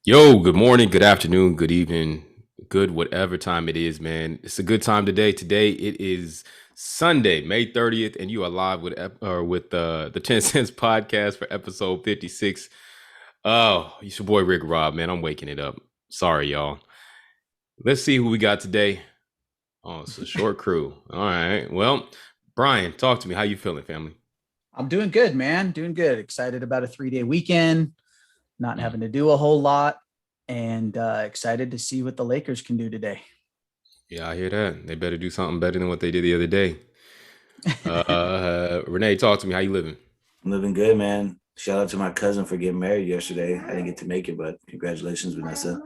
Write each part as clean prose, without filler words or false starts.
Yo, good morning, good afternoon, good evening, good whatever time it is, man. It's a good time today. Today it is Sunday, May 30th, and you are live with the 10 Cents podcast for episode 56. Oh, it's your boy Rick Rob, man. I'm waking it up. Sorry, y'all. Let's see who we got today. Oh, it's a short crew. All right. Well, Brian, talk to me. How you feeling, family? I'm doing good, man. Doing good. Excited about a 3-day weekend, not Mm. having to do a whole lot, and excited to see what the Lakers can do today. Yeah, I hear that. They better do something better than what they did the other day. Renee, talk to me. How you living? I'm living good, man. Shout out to my cousin for getting married yesterday. I didn't get to make it, but congratulations, Vanessa.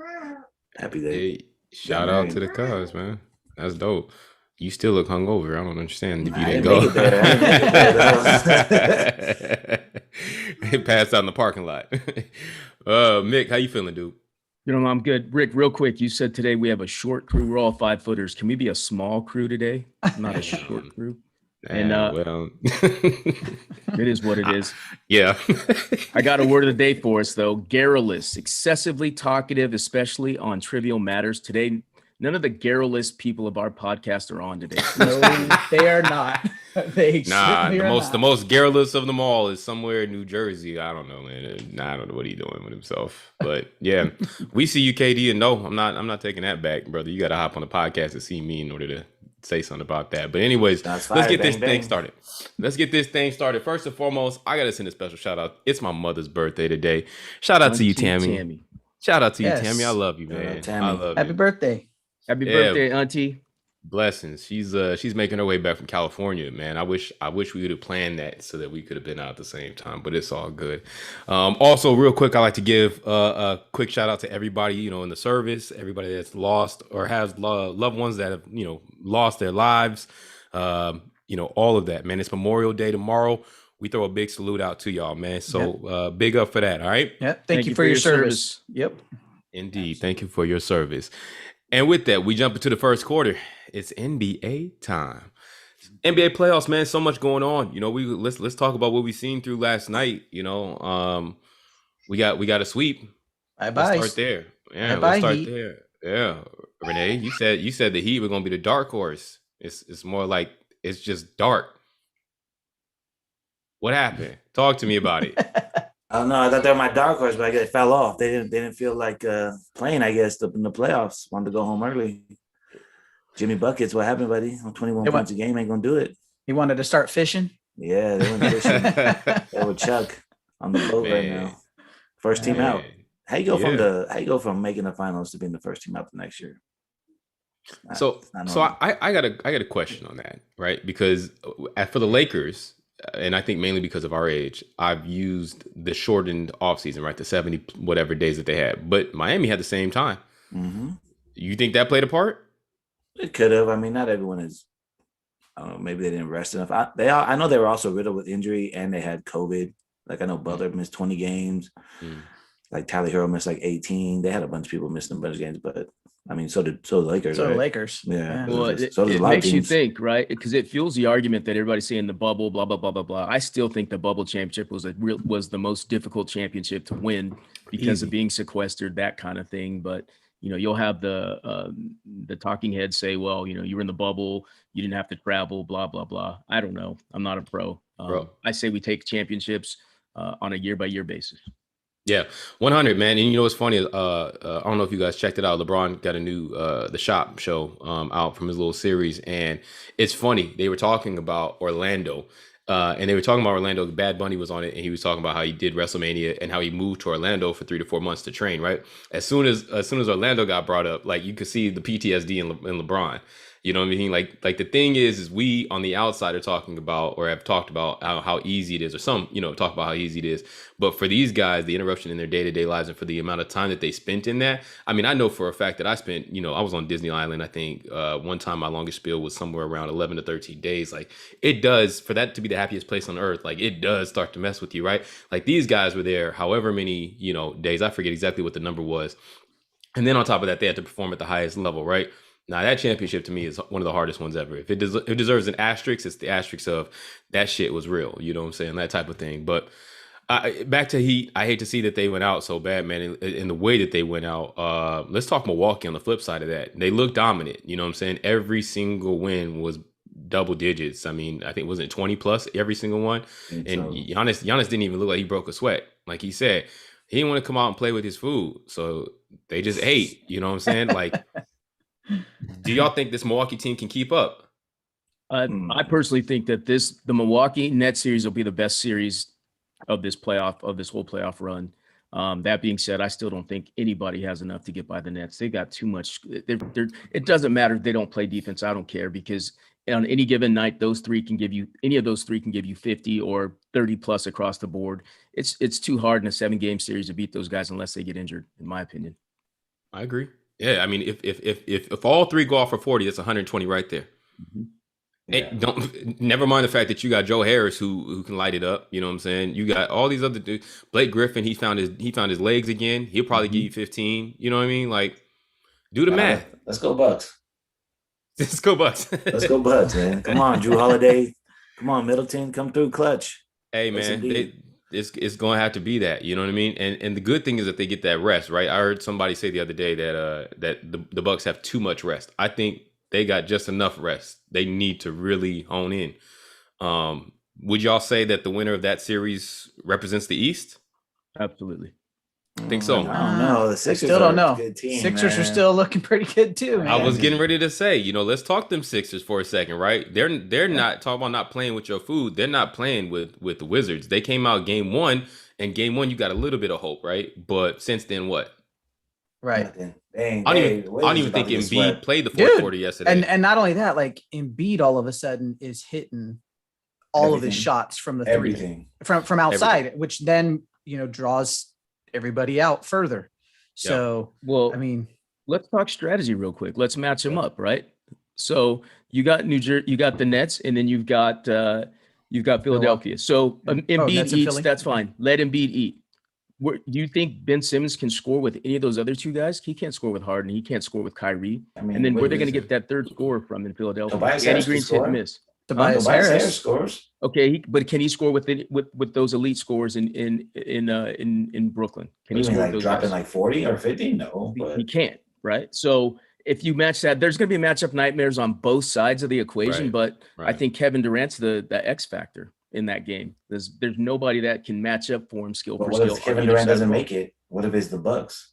Happy day. Hey, shout out to the cuz, man. That's dope. You still look hungover. I don't understand if you didn't go. Make it there. I didn't make it there. It passed out in the parking lot. Mick, how you feeling, dude? I'm good. Rick, real quick, you said today we have a short crew. We're all 5-footers. Can we be a small crew today? Not a short crew. And well, it is what it is. Yeah. I got a word of the day for us, though. Garrulous, excessively talkative, especially on trivial matters. Today, none of the garrulous people of our podcast are on today. No, they are not. They the most garrulous of them all is somewhere in New Jersey. I don't know, man. I don't know what he's doing with himself. But yeah, we see you, KD, and no, I'm not taking that back, brother. You got to hop on the podcast to see me in order to say something about that. But anyways, let's get this thing started. First and foremost, I gotta send a special shout out. It's my mother's birthday today. Shout out to you, Tammy. Shout out to you, Tammy. I love you, man. I love you. Happy birthday. Happy birthday, Auntie. Blessings. She's making her way back from California, man. I wish we would have planned that so that we could have been out at the same time, but it's all good. Also, real quick, I like to give a quick shout out to everybody, in the service, everybody that's lost or has loved ones that have, lost their lives. All of that, man. It's Memorial Day tomorrow. We throw a big salute out to y'all, man. So big up for that. All right. Yeah. Thank you for your service. Yep. Indeed. Thank you for your service. And with that, we jump into the first quarter. It's NBA time. NBA playoffs, man. So much going on. Let's talk about what we seen through last night. We got a sweep. Bye. Let's start there. Yeah, let's start there. Yeah, Renee, you said the Heat were gonna be the dark horse. It's more like it's just dark. What happened? Talk to me about it. I don't know. I thought they were my dark horse, but I guess it fell off. They didn't feel like playing. I guess in the playoffs, wanted to go home early. Jimmy Buckets, what happened, buddy? On 21 points a game, ain't gonna do it. He wanted to start fishing. Yeah, they went fishing. They were Chuck on the boat right now. First team out. How you go from making the finals to being the first team out the next year? So I got a question on that, right? Because for the Lakers, and I think mainly because of our age, I've used the shortened offseason, right? The 70 whatever days that they had. But Miami had the same time. Mm-hmm. You think that played a part? It could have. I mean, not everyone is. I don't know. Maybe they didn't rest enough. I know they were also riddled with injury and they had COVID. Like I know Butler missed 20 games. Like Tyler Hero missed like 18. They had a bunch of people missing a bunch of games, but I mean, so did the Lakers. So the Lakers. Yeah. Well, it makes you think, right? Because it fuels the argument that everybody's saying the bubble, blah blah blah blah blah. I still think the bubble championship was the most difficult championship to win because of being sequestered, that kind of thing. But you'll have the talking heads say, well, you were in the bubble, you didn't have to travel, blah blah blah. I don't know. I'm not a pro. I say we take championships on a year-by-year basis. Yeah, 100, man. And what's funny? I don't know if you guys checked it out. LeBron got a new The Shop show out from his little series, and it's funny. They were talking about Orlando, and they were talking about Orlando. Bad Bunny was on it, and he was talking about how he did WrestleMania and how he moved to Orlando for 3 to 4 months to train. Right, as soon as Orlando got brought up, like you could see the PTSD in LeBron. You know what I mean? Like the thing is we on the outside are talking about or have talked about how easy it is, or some, talk about how easy it is. But for these guys, the interruption in their day-to-day lives and for the amount of time that they spent in that, I mean, I know for a fact that I spent, I was on Disney Island. I think one time my longest spiel was somewhere around 11 to 13 days. Like it does, for that to be the happiest place on earth, like it does start to mess with you, right? Like these guys were there however many, days. I forget exactly what the number was. And then on top of that, they had to perform at the highest level, right? Now, that championship to me is one of the hardest ones ever. If it deserves an asterisk, it's the asterisk of that shit was real. You know what I'm saying? That type of thing. But Back to Heat. I hate to see that they went out so bad, man. In the way that they went out. Let's talk Milwaukee on the flip side of that. They look dominant. You know what I'm saying? Every single win was double digits. I mean, I think wasn't 20 plus every single one. And Giannis didn't even look like he broke a sweat. Like he said, he didn't want to come out and play with his food. So they just ate. You know what I'm saying? Like, do y'all think this Milwaukee team can keep up? I personally think that the Milwaukee Nets series will be the best series of this whole playoff run. That being said, I still don't think anybody has enough to get by the Nets. They got too much. It doesn't matter if they don't play defense. I don't care, because on any given night, any of those three can give you 50 or 30 plus across the board. It's too hard in a 7-game series to beat those guys unless they get injured, in my opinion. I agree. Yeah, I mean, if all three go off for 40, that's 120 right there. Mm-hmm. Yeah. Never mind the fact that you got Joe Harris who can light it up. You know what I'm saying? You got all these other dudes. Blake Griffin, he found his legs again. He'll probably give you 15. You know what I mean? Like, do the math. Let's go Bucks. Let's go Bucks. Let's go Bucks, man. Come on, Drew Holiday. Come on, Middleton. Come through clutch. Hey, man, it's going to have to be that. You know what I mean? And the good thing is that they get that rest, right? I heard somebody say the other day that the Bucks have too much rest. I think they got just enough rest. They need to really hone in. Would y'all say that the winner of that series represents the East? Absolutely. I think so. I don't know. The Sixers still don't know. Good team, Sixers man. are still looking pretty good too, man. I was getting ready to say, let's talk them Sixers for a second, right? They're not talking about not playing with your food. They're not playing with the Wizards. They came out game one, and game one you got a little bit of hope, right? But since then, what? Right. Dang, I don't even think Embiid played the fourth quarter yesterday. And not only that, like Embiid all of a sudden is hitting all of his shots from the three, from outside, which then draws everybody out further. So, well, I mean, let's talk strategy real quick. Let's match them up, right? So you got New Jersey, you got the Nets, and then you've got Philadelphia. So Embiid eats, that's fine. Let Embiid eat. Do you think Ben Simmons can score with any of those other two guys? He can't score with Harden. He can't score with Kyrie. And then where are they going to get that third scorer from in Philadelphia? Danny Green's hit and miss. Tobias Harris scores. Okay, but can he score with those elite scores in Brooklyn? Can he score with those dropping guys? like 40 or 50? No, He can't, right? So if you match that, there's going to be matchup nightmares on both sides of the equation. Right, but I think Kevin Durant's the X factor in that game. There's nobody that can match up for him skill for skill. What if Kevin Durant doesn't make it? What if it's the Bucks?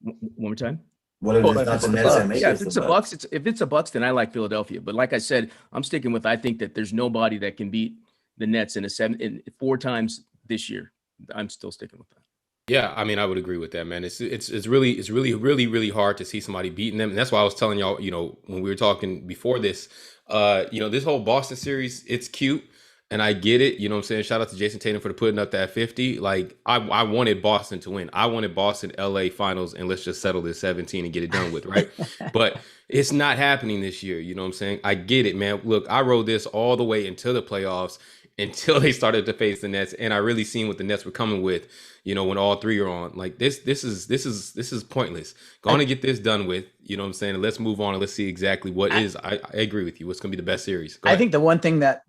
One more time. What if it's not the Nets that make it? Yeah, if it's the Bucks, if it's a Bucks, then I like Philadelphia. But like I said, I'm sticking with. I think that there's nobody that can beat the Nets in 4 times this year. I'm still sticking with that. Yeah, I mean, I would agree with that, man. It's really hard to see somebody beating them, and that's why I was telling y'all, when we were talking before this, this whole Boston series, it's cute. And I get it, you know what I'm saying? Shout out to Jason Tatum for putting up that 50. Like, I wanted Boston to win. I wanted Boston, LA finals, and let's just settle this 17 and get it done with, right? But it's not happening this year, you know what I'm saying? I get it, man. Look, I rode this all the way until the playoffs, until they started to face the Nets, and I really seen what the Nets were coming with, when all three are on. Like, this is pointless. Going to get this done with, you know what I'm saying? And let's move on and let's see exactly what is. I agree with you. What's going to be the best series? I think the one thing that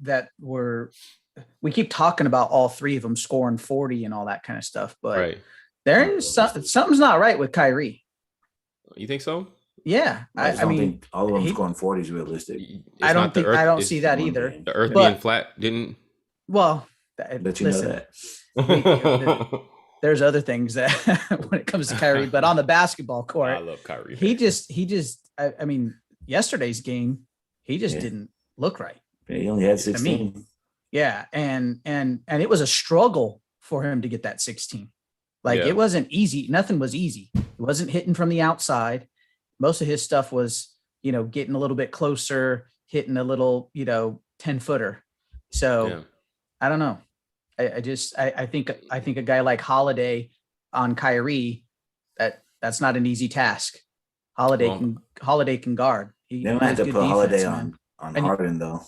we keep talking about all three of them scoring 40 and all that kind of stuff, but something's not right with Kyrie. You think so? Yeah, I mean, all of them scoring 40 is realistic. I don't see that either. The Earth being flat didn't. Well, but you know that. There's other things that when it comes to Kyrie, but on the basketball court, I love Kyrie. He just, I mean, yesterday's game, he just didn't look right. Yeah, he only had 16. Yeah, and it was a struggle for him to get that 16. Like it wasn't easy. Nothing was easy. It wasn't hitting from the outside. Most of his stuff was, getting a little bit closer, hitting a little, 10-footer. So I don't know. I think a guy like Holiday on Kyrie, that's not an easy task. Holiday can guard. They don't have to put Holiday on Harden though.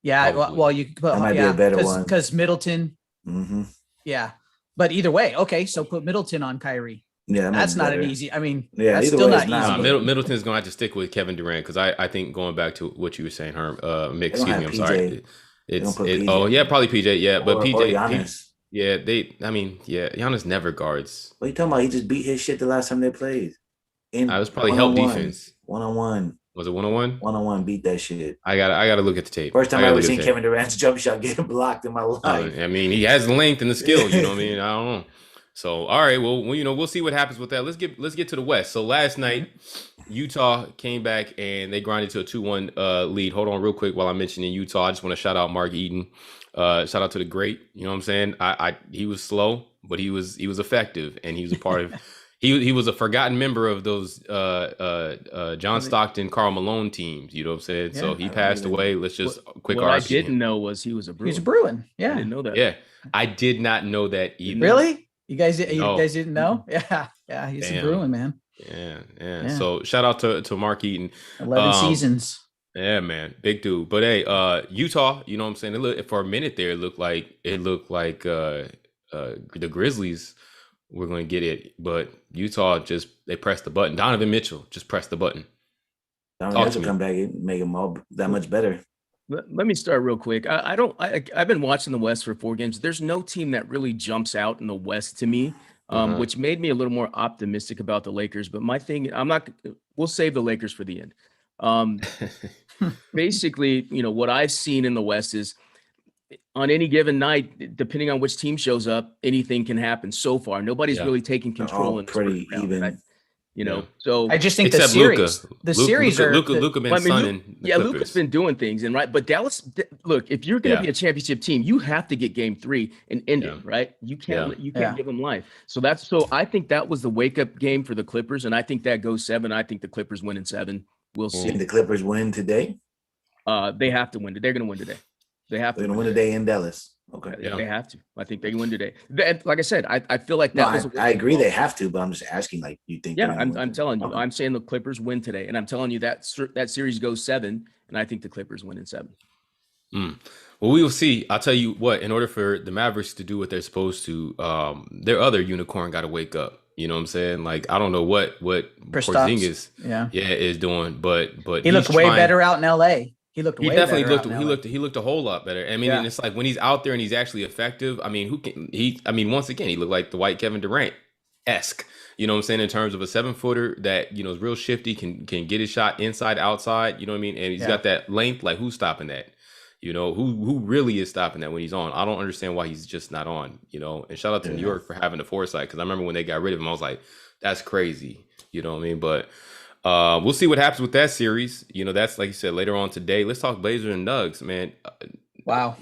Yeah, well, you could put that might be a better one because Middleton. Mm-hmm. Yeah, but either way, okay. So put Middleton on Kyrie. Yeah, that's not an easy. I mean, that's still not easy. Middleton's gonna have to stick with Kevin Durant because I think going back to what you were saying, Mick, excuse me, I'm sorry. Probably PJ, yeah, but PJ, Yeah, Giannis never guards. What are you talking about? He just beat his shit the last time they played. I was probably help defense. 1-on-1. Was it 1-on-1? 1-on-1 beat that shit. I gotta look at the tape. First time I ever seen Kevin Durant's jump shot get blocked in my life. I mean, he has the length and the skill. You know what I mean? I don't know. So, all right, well, we'll see what happens with that. Let's get to the West. So last night, Utah came back and they grinded to a 2-1 lead. Hold on real quick while I'm mentioning Utah. I just want to shout out Mark Eaton. Shout out to the great. You know what I'm saying? He was slow, but he was effective, and he was a part of. He was a forgotten member of those John Stockton, Karl Malone teams. You know what I'm saying? Yeah, so he passed away. Let's just quick. What I didn't know was he was a Bruin. He's a Bruin. Yeah, I didn't know that. Yeah, I did not know that either. Really? You guys didn't know? Yeah. He's a Bruin, man. Yeah. So shout out to Mark Eaton. 11 seasons. Yeah, man, big dude. But hey, Utah. You know what I'm saying? For a minute there, it looked like the Grizzlies were going to get it, but Utah they pressed the button. Donovan Mitchell just pressed the button. Donovan Mitchell come back and make them all that much better. Let me start real quick. I've been watching the West for 4 games. There's no team that really jumps out in the West to me, which made me a little more optimistic about the Lakers. But my thing, we'll save the Lakers for the end. Basically, what I've seen in the West is on any given night, depending on which team shows up, anything can happen. So far, nobody's really taking control. And pretty even. Right? So I just think the series, Luka been sunning. Luka's been doing things, and right. But Dallas, look, if you're going to be a championship team, you have to get Game 3 and end it, right? You can't give them life. So I think that was the wake up game for the Clippers, and I think that goes 7. I think the Clippers win in 7. We'll see. Think the Clippers win today? They have to win. They're going to win today. They have to. They're going to win today in Dallas. Okay. Yeah. They have to. I think they can win today. Like I said, I feel like that I agree they have to, but I'm just asking, like, you think? Yeah, I'm telling you. I'm saying the Clippers win today, and I'm telling you that series goes 7, and I think the Clippers win in 7. Well, we will see. I'll tell you what. In order for the Mavericks to do what they're supposed to, their other unicorn got to wake up. You know what I'm saying? Like, I don't know what Porzingis is doing, but he looked way better out in LA. He looked a whole lot better. I mean, and it's like when he's out there and he's actually effective. I mean, once again, he looked like the white Kevin Durant-esque. You know what I'm saying? In terms of a 7-footer that, is real shifty, can get his shot inside, outside. You know what I mean? And he's got that length. Like, who's stopping that? Who really is stopping that when he's on? I don't understand why he's just not on. And shout out to New York for having the foresight, because I remember when they got rid of him, I was like, that's crazy. You know what I mean? But we'll see what happens with that series. That's, like you said, later on today. Let's talk Blazers and Nugs, man. Wow.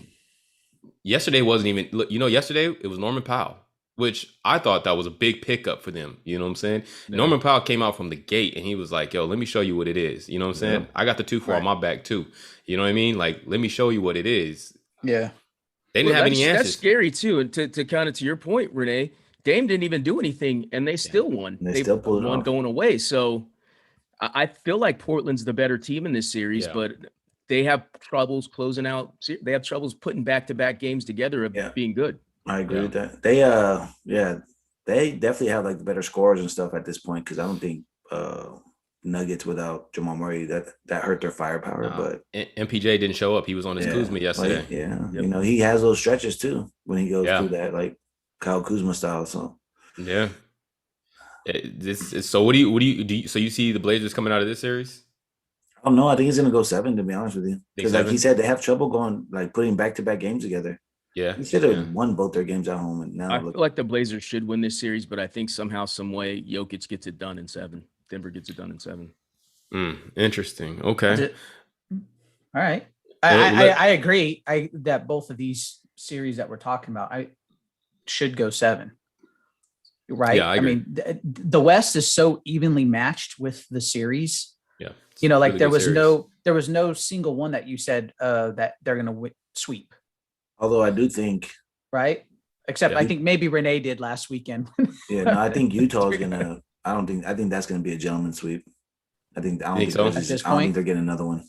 Yesterday wasn't even, yesterday it was Norman Powell, which I thought that was a big pickup for them. You know what I'm saying? Yeah. Norman Powell came out from the gate and he was like, yo, let me show you what it is. You know what I'm saying? I got the 2-4 on my back too. You know what I mean? Like, let me show you what it is. Yeah. They didn't have any answers. That's scary too. And to kind of to your point, Renee, Dame didn't even do anything and they still won. They still pulled one going away. So I feel like Portland's the better team in this series, but they have troubles closing out. They have troubles putting back-to-back games together of being good. I agree with that. They definitely have like the better scorers and stuff at this point, because I don't think Nuggets without Jamal Murray that hurt their firepower. But MPJ didn't show up. He was on his Kuzma yesterday. Like, he has those stretches too when he goes through that, like Kyle Kuzma style. So so what do you so you see the Blazers coming out of this series? Oh no, I think it's gonna go 7, to be honest with you. Because like he said, they have trouble putting back-to-back games together. Yeah, he should have won both their games at home, and now I feel like the Blazers should win this series, but I think somehow, some way, Jokic gets it done in 7. Denver gets it done in 7. Interesting. Okay. All right. I agree. That both of these series that we're talking about, I should go 7. Right. Yeah, I mean, the West is so evenly matched with the series. Yeah. Like there was no single one that you said that they're going to sweep. Although I do think, right. Except I think maybe Renee did last weekend. I think Utah is going to, I think that's going to be a gentleman's sweep. I don't think they're getting another one.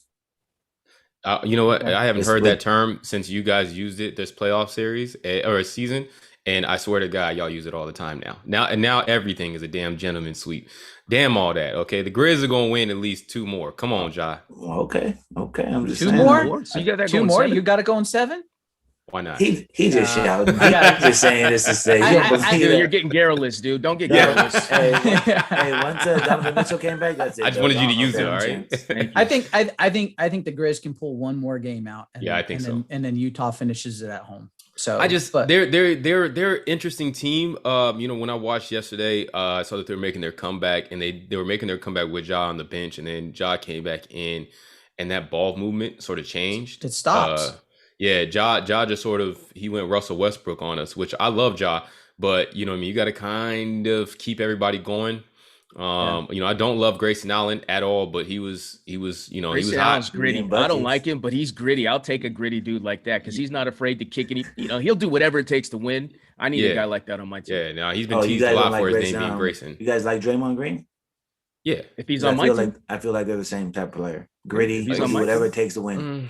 You know what? I haven't heard that term since you guys used it this playoff series or a season. And I swear to God, y'all use it all the time now. Now everything is a damn gentleman's sweep. Damn all that. Okay, the Grizz are gonna win at least 2 more. Come on, Ja. Okay. I'm just 2 more. So you got that 2 more. 7? You got to go in 7. Why not? He just shouting. I- He's just saying this to say. You don't believe Dude, that. you're getting garrulous, dude. Don't get Yeah. garrulous. Hey, once Donovan Mitchell came back, that's it. I just though. wanted you to don't know if use they it, all have a right? chance. Thank you. I think the Grizz can pull one more game out. And Yeah, I think so. And then Utah finishes it at home. So but they're interesting team. When I watched yesterday, I saw that they were making their comeback, and they were making their comeback with Ja on the bench, and then Ja came back in, and that ball movement sort of changed. It stops. Ja just sort of he went Russell Westbrook on us, which I love Ja, but you know what I mean, you got to kind of keep everybody going. I don't love Grayson Allen at all, but he was Grayson hot. Allen's gritty. Eating I don't buckets. like him, but he's gritty. I'll take a gritty dude like that because he's not afraid to kick any. He'll do whatever it takes to win. I need a guy like that on my team. Yeah, now he's been Oh, you teased a guys lot don't like for his Grayson name being Allen? Grayson. You guys like Draymond Green? Yeah, If he's I on my feel team, like I feel like they're the same type of player. Gritty, He's he'll on do my whatever team. it takes to win. Mm,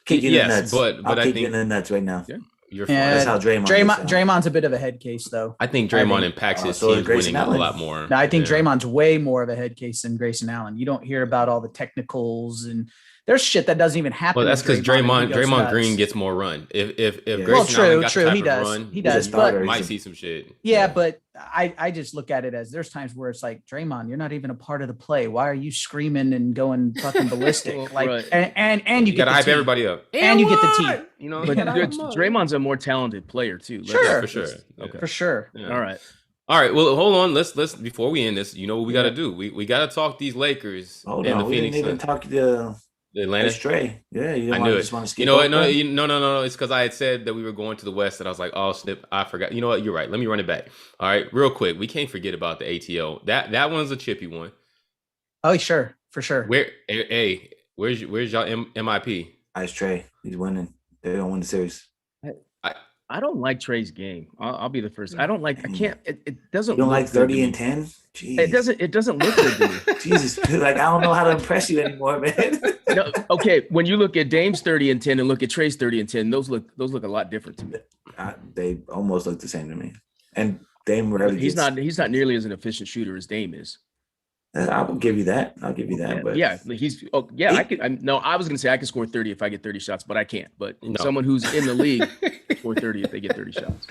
Kick you in yes, the nuts. but I'll I kick you in think the nuts right now. Yeah. you're Yeah, fine. That's how Draymond is. Draymond's a bit of a head case though. I think I Draymond think- impacts his so is team Grayson winning a Allen. lot more. Now I think Yeah. Draymond's way more of a head case than Grayson Allen. You don't hear about all the technicals and there's shit that doesn't even happen. Well, that's with because and he goes Draymond nuts. Green gets more run. If Yeah. Grayson Well, Allen got true, the type he of does. run, He He's a does, starter. but you might He's a- see some shit. yeah, but I just look at it as there's times where it's like, Draymond, you're not even a part of the play. Why are you screaming and going fucking ballistic? Well, Like, right. and you You get gotta the hype team. everybody up, And you get the team. You know, but you gotta hype dude, them up. Draymond's a more talented player too. Let's- Sure. for sure. Okay. for sure. Yeah. All right. All right. Well, hold on. Let's before we end this. You know what we got to do? We got to talk these Lakers Hold and on, the we didn't Phoenix even Suns. talk to Atlanta. Stray. Yeah, you I don't knew want it. just want to skip. You know what? over that? No. It's because I had said that we were going to the West, and I was like, oh snip, I forgot. You know what? You're right. Let me run it back. All right, real quick. We can't forget about the ATO. That one's a chippy one. Oh, sure, for sure. Where's y'all MIP? Ice Trey, he's winning. They're gonna win the series. I don't like Trey's game. I'll be the first. I don't like. I can't. It doesn't. You don't look like good to 30 me. and 10? Jeez. It doesn't look good to me. Jesus, dude, like I don't know how to impress you anymore, man. No, okay, when you look at Dame's 30 and 10 and look at Trey's 30 and 10, those look a lot different to me. They almost look the same to me. And Dame rarely He's gets- not nearly as an efficient shooter as Dame is. I will give you that. I'll give you that. But Yeah, I could. I was gonna say I could score 30 if I get 30 shots, but I can't. But No. someone who's in the league score 30 if they get 30 shots.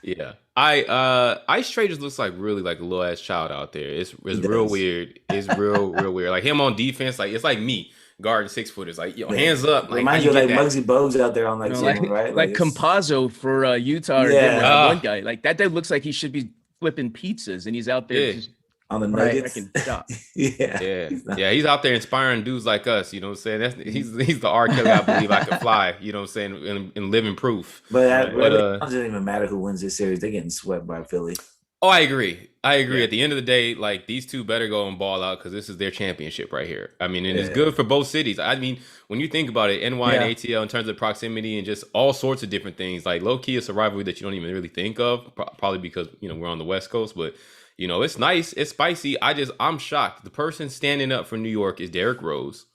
Yeah. Ice Trey just looks like really like a little ass child out there. It's He real does. weird. It's real weird. Like him on defense, like it's like me guarding 6-footers. Like, yo, Yeah. hands up. Like, reminds how you of you like get that? Muggsy Bogues out there on like You know, someone, right? Like it's- Campazzo for Utah or Yeah. Denver, Ah. one guy. Like that dude looks like he should be flipping pizzas and he's out there Yeah. just on the Right. Nuggets. freaking shot. Yeah. Yeah, he's out there inspiring dudes like us. You know what I'm saying? He's the R. Kelly. I believe I can fly. You know what I'm saying? In living proof. But Right. really, But, it doesn't even matter who wins this series. They're getting swept by Philly. Oh, I agree. Yeah. At the end of the day, like these two better go and ball out because this is their championship right here. I mean, and it's Yeah. good for both cities. I mean, when you think about it, NY and ATL in terms of proximity and just all sorts of different things, like low key, it's a rivalry that you don't even really think of, probably because we're on the West Coast, but. It's nice. It's spicy. I'm shocked. The person standing up for New York is Derrick Rose.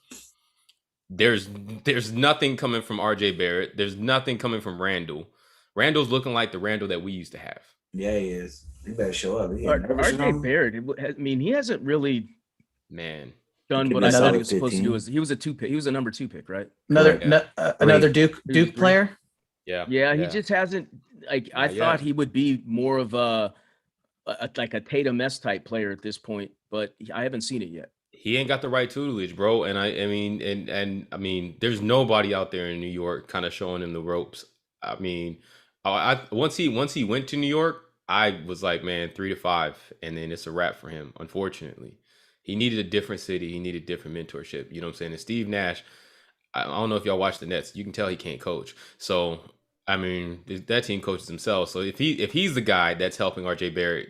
There's nothing coming from RJ Barrett. There's nothing coming from Randall. Randall's looking like the Randall that we used to have. Yeah, he is. He better show up. He ain't nervous, you RJ know? Barrett, he hasn't really Man. done He what could I be thought solid he was supposed to 15. do. He was a 2 pick. He was a number 2 pick, right? Another Correct. another Duke Three. player. Yeah. Yeah, he just hasn't. Like I Not thought yet. he would be more of a like a Tatum S type player at this point, but I haven't seen it yet. He ain't got the right tutelage, bro. And I mean, there's nobody out there in New York kind of showing him the ropes. I mean, once he went to New York, I was like, man, 3 to 5, and then it's a wrap for him. Unfortunately, he needed a different city. He needed different mentorship. You know what I'm saying? And Steve Nash, I don't know if y'all watch the Nets. You can tell he can't coach. So I mean, that team coaches themselves. So if he's the guy that's helping RJ Barrett,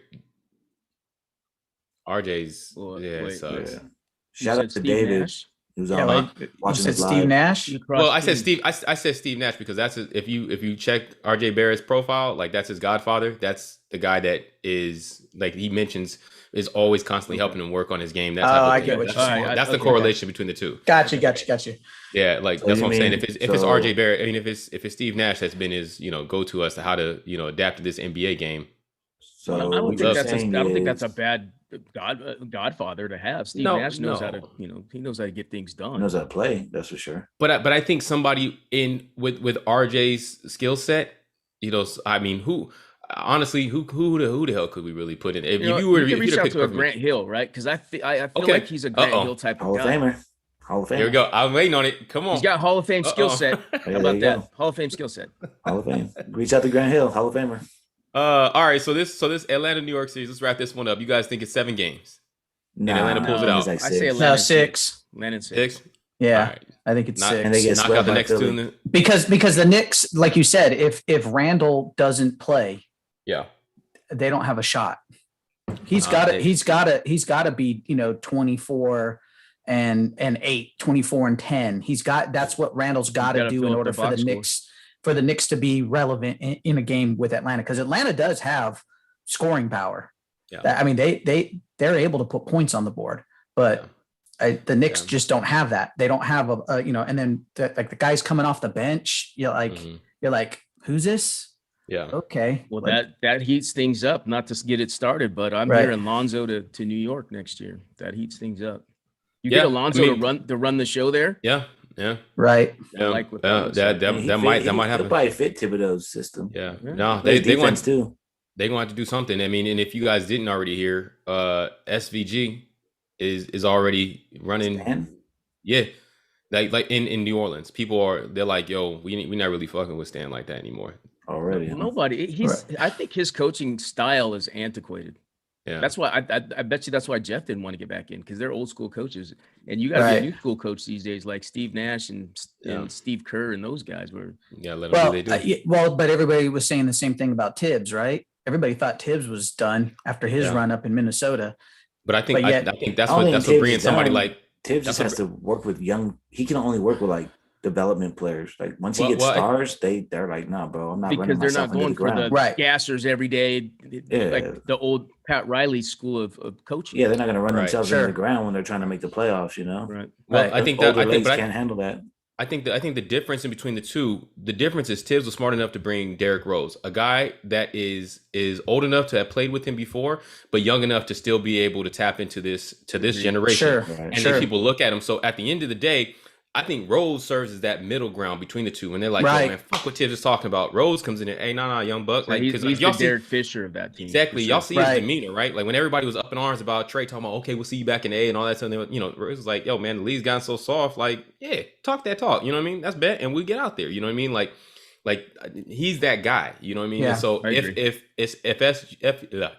RJ's Well, it wait, sucks. Yeah. You Shout said out to Steve David. Nash? He was Yeah, on like you watching said, us Steve live. Nash. Well, I said Steve. I said Steve Nash because that's if you check RJ Barrett's profile, like that's his godfather. That's the guy that is like he mentions is always constantly helping him work on his game. That type of I thing. get what you're That's, saying. that's the Okay. correlation between the two. Gotcha. Yeah, like So that's you what I'm saying. mean- If it's so- RJ Barrett, I mean if it's Steve Nash that's been his go to as to how to adapt to this NBA game. So I don't what think you're that's saying I don't think is- that's a bad godfather to have. Steve No, Nash knows how no. to, he knows how to get things he done. knows how to play. That's for sure. But I think somebody with RJ's skill set, I mean, who the hell could we really put in? If You you could reach to out pick to a perfect- Grant Hill, right? Because I feel Okay. like he's a Grant Hill type Hall of of guy. Famer. Hall of Famer. Here we go. I'm waiting on it. Come on. He's got Hall of Fame skill set. Hey, How there about you that? go. Hall of Fame skill set. Hall of Fame. Reach out to Grant Hill. Hall of Famer. All right. So this Atlanta New York series. Let's wrap this one up. You guys think it's 7 games? Nah, Atlanta pulls it I out. think it's I like say 6. Atlanta No, 6. Atlanta 6. 6. Yeah, All right. I think it's Not- 6. And they get Knock swept out the by next Philly. two. because the Knicks, like you said, if Randall doesn't play, Yeah. they don't have a shot. He's Nah, got to they- he's got to be 24 and 8, 24 and 10. That's what Randall's got to gotta do fill in up order the for the box Knicks to be relevant in a game with Atlanta, because Atlanta does have scoring power. Yeah. I mean, they're able to put points on the board, but the Knicks Yeah. just don't have that. They don't have and then the guys coming off the bench, you're like, who's this? Yeah. Okay. Well, Like, that heats things up. Not to get it started, but I'm Right. hearing Lonzo to New York next year. That heats things up. You Yeah, get Alonzo I mean- to run the show there. Yeah. right. Yeah. like what Yeah, that that was. And might he'll happen. probably fit Thibodeau's system. Yeah. Yeah. No, They they defense want too. they're going to have to do something. I mean, and if you guys didn't already hear, SVG is already running. Man. Yeah. Like in New Orleans, they're like, yo, we're not really fucking with Stan like that anymore. Already. huh? Nobody. I think his coaching style is antiquated. Yeah. That's why I bet you that's why Jeff didn't want to get back in, because they're old school coaches, and you got to Right. be a new school coach these days, like Steve Nash and Yeah. Steve Kerr and those guys were. Yeah, let them Well, do what they do. but everybody was saying the same thing about Tibbs, right? Everybody thought Tibbs was done after his Yeah. run up in Minnesota. But I think but yet- I think that's I don't what think that's what Tibbs bringing is somebody done. like Tibbs just That's has to work with young. He can only work with like development players. Like once he Well, gets well, stars, they're like, nah, bro, I'm not Because running they're myself not into going the for the ground. Right. gassers every day, Yeah. like the old Pat Riley school of coaching. Yeah, they're not gonna run Right. themselves Sure. into the ground when they're trying to make the playoffs. You know, Right. well, Right. I think Older that I think legs but can't handle that. I think the difference in between the two, the difference is Tibbs was smart enough to bring Derrick Rose, a guy that is old enough to have played with him before, but young enough to still be able to tap into this generation. Sure. Right. And Sure. then people look at him. So at the end of the day, I think Rose serves as that middle ground between the two. And they're like, Right. yo, man, fuck what Tibbs is talking about. Rose comes in there, hey, nah, young buck. So Like, he's because the y'all see Derek Fisher of that team. exactly, for y'all sure. see his Right. demeanor, right? Like when everybody was up in arms about Trey talking about, okay, we'll see you back in A and all that stuff. Rose was like, yo, man, the league's gotten so soft. Like, yeah, talk that talk. You know what I mean? That's bet, and we get out there. You know what I mean? Like he's that guy. You know what I mean? Yeah, And so I agree. if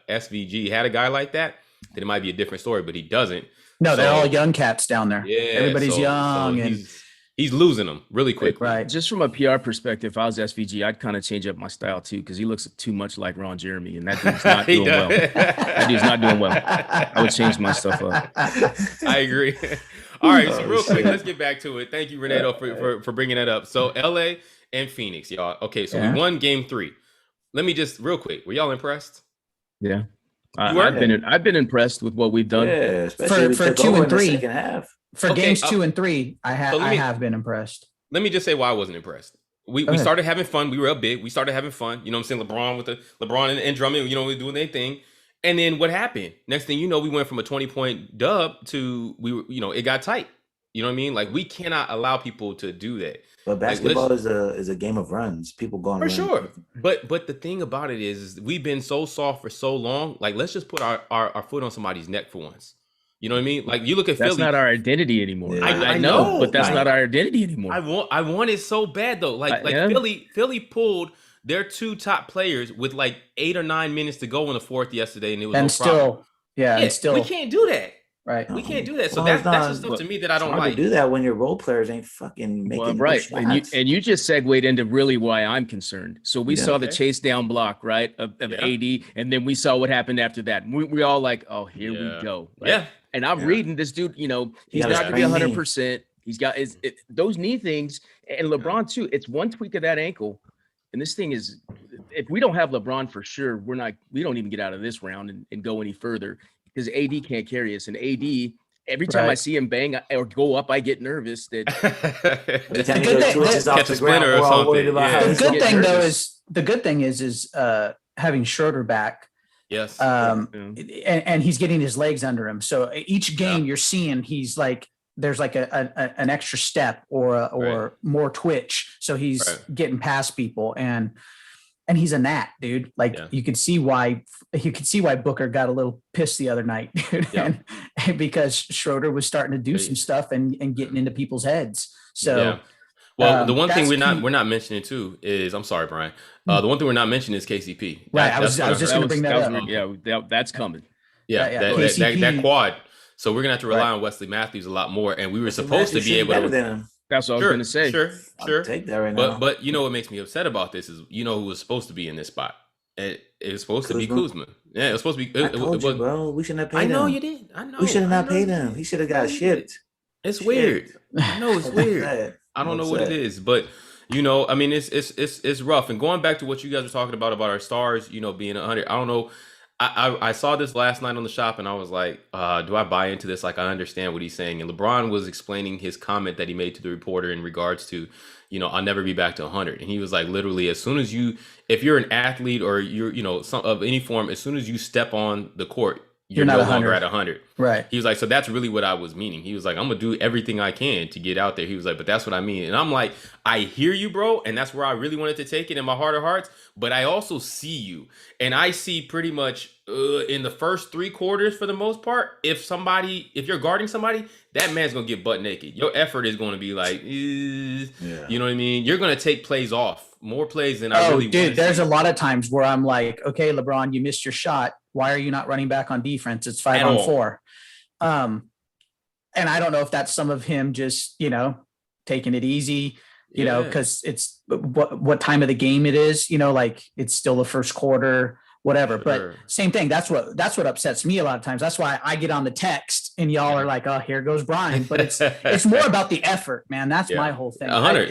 SVG had a guy like that, then it might be a different story. But he doesn't. No, they're So- all young cats down there. Yeah, Everybody's so young and he's losing them really quick. right. Just from a PR perspective, if I was SVG, I'd kind of change up my style too, because he looks too much like Ron Jeremy, and that dude's not He doing well. does. That dude's not doing well. I would change my stuff up. I agree. All right, so Oh, real quick, shit. let's get back to it. Thank you, Renato, for bringing that up. So LA and Phoenix, y'all. Okay, so Yeah. we won game 3. Let me just real quick. Were y'all impressed? Yeah, You were? I've been impressed with what we've done. Yeah, especially For we took 2 over and in the 3. second half. For Okay, games 2 and 3, I so let me- have been impressed. Let me just say why I wasn't impressed. We ahead. started having fun. We were up big. We started having fun. You know what I'm saying? LeBron and Drummond, we were doing their thing. And then what happened? Next thing you know, we went from a 20-point dub to it got tight. You know what I mean? Like we cannot allow people to do that. But Like, basketball is a game of runs. People go on For runs. sure. But the thing about it is we've been so soft for so long. Like let's just put our foot on somebody's neck for once. You know what I mean? Like you look at That's Philly. not our identity anymore. Yeah. I know, but that's right. not our identity anymore. I want it so bad though. Like Yeah. Philly pulled their 2 top players with like 8 or 9 minutes to go in the fourth yesterday, and it was And no problem. and still we can't do that. right. We can't do that. So Well, that's it's that's not- the stuff well, to me that I It's don't hard like. to do that when your role players ain't fucking making Well, no right, shots. and you just segued into really why I'm concerned. So we Yeah. saw the Okay. chase down block, right, of Yeah. AD, and then we saw what happened after that. We all like, oh, here Yeah. we go. Right? Yeah. And I'm Yeah. reading this dude. He's got a not to be sprained knee. 100%. He's got those knee things, and LeBron too. It's one tweak of that ankle, and this thing is. If we don't have LeBron for sure, we don't even get out of this round and go any further because AD can't carry us. And AD, every time I Right. see him bang or go up, I get nervous that Every time The he good goes thing- switches off catch a the ground, splinter or we're all worried something. about Yeah. how The he's good gonna thing get though nervous. is having Schroeder back Yes. And he's getting his legs under him. So each game you're seeing, he's like, there's like an extra step or more twitch. So he's getting past people and he's a gnat, dude. Like you could see why Booker got a little pissed the other night, dude. And because Schroeder was starting to do some stuff and getting into people's heads. So well, the one thing we're not mentioning too is, I'm sorry, Brian. The one thing we're not mentioning is KCP. I was just going to bring that up. Yeah, that's coming. That quad. So we're gonna have to rely on Wesley Matthews a lot more, and we were supposed to be able to. That's what I was going to say. Sure. Take that right now. But you know what makes me upset about this is, you know who was supposed to be in this spot. It was supposed to be Kuzma. Yeah, it was supposed to be. I told you, bro. We shouldn't have paid him. I know you did. I know. We should have not paid him. He should have got shipped. It's weird. I know it's weird. I don't know what it is, but you know, I mean, it's rough. And going back to what you guys were talking about our stars, you know, being 100. I don't know. I saw this last night on the shop and I was like, do I buy into this? Like, I understand what he's saying. And LeBron was explaining his comment that he made to the reporter in regards to, you know, I'll never be back to 100. And he was like, literally, as soon as if you're an athlete or you're, you know, some of any form, as soon as you step on the court, you're no longer at 100. Right. He was like, so that's really what I was meaning. He was like, I'm going to do everything I can to get out there. He was like, but that's what I mean. And I'm like, I hear you, bro. And that's where I really wanted to take it in my heart of hearts. But I also see you. And I see pretty much in the first 3 quarters, for the most part, if you're guarding somebody, that man's going to get butt naked. Your effort is going to be like, you know what I mean? You're going to take plays off, more plays than I really want. Dude, there's a lot of times where I'm like, okay, LeBron, you missed your shot. Why are you not running back on defense? It's 5-on-4. And I don't know if that's some of him just, you know, taking it easy, you know, because it's what time of the game it is, you know, like it's still the first quarter, whatever. But same thing. That's what upsets me a lot of times. That's why I get on the text and y'all are like, oh, here goes Brian. But it's more about the effort, man. That's my whole thing. 100.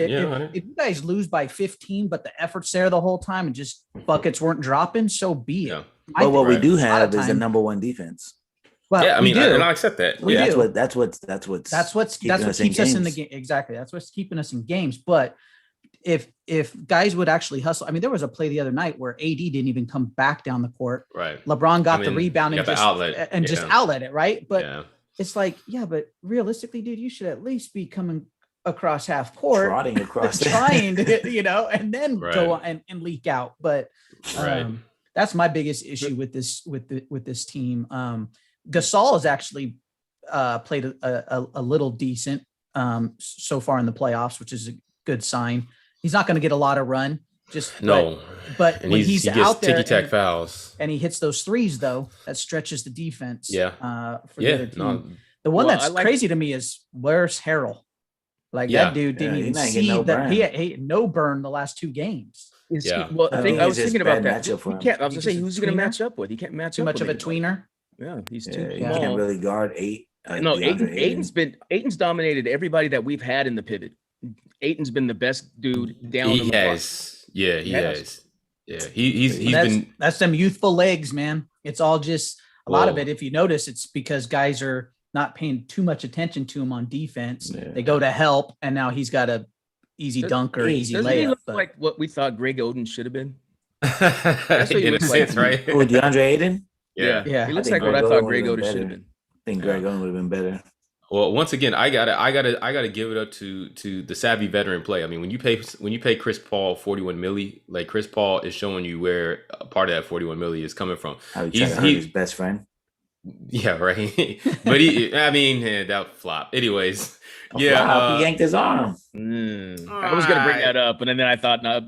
If you guys lose by 15, but the effort's there the whole time and just buckets weren't dropping, so be it. But what we do have is the number 1 defense. Well, I mean, and I accept that. That's what keeps us in the game. Exactly. That's what's keeping us in games. But if guys would actually hustle, I mean, there was a play the other night where AD didn't even come back down the court. Right. LeBron got the rebound and just outlet it. Right. But it's like, but realistically, dude, you should at least be coming across half court, trotting across, trying to, you know, and then go on and leak out. But that's my biggest issue with this team. Gasol has actually played a little decent so far in the playoffs, which is a good sign. He's not going to get a lot of run. But when he's out there, ticky-tack fouls, and he hits those threes, though, that stretches the defense. The other team. The one that's crazy to me is where's Harrell? Like that dude didn't even see that he had no burn the last 2 games. Well, I was thinking about that. He can't. I was going to say, who's he going to match up with? He can't match too up much with of a tweener. Yeah, he's too he small. can't really guard 8. No, Ayton's dominated everybody that we've had in the pivot. Ayton's been the best dude down. He has. Yeah, he has. Yeah, he's been. That's them youthful legs, man. It's all just a lot of it. If you notice, it's because guys are not paying too much attention to him on defense. Yeah. They go to help, and now he's got a easy dunk or easy layup. He look like what we thought Greg Oden should have been? That's what in a sense, right? Oh, DeAndre Ayton? Yeah. He looks like what I thought Greg Oden should have been. I think Greg Oden would have been better. Well, once again, I gotta give it up to the savvy veteran play. I mean, when you pay Chris Paul $41 million, like Chris Paul is showing you where a part of that $41 million is coming from. How he tried to hurt his best friend. Yeah, right. But that flop. Anyways, he yanked his arm. I was gonna bring that up, and then I thought, no,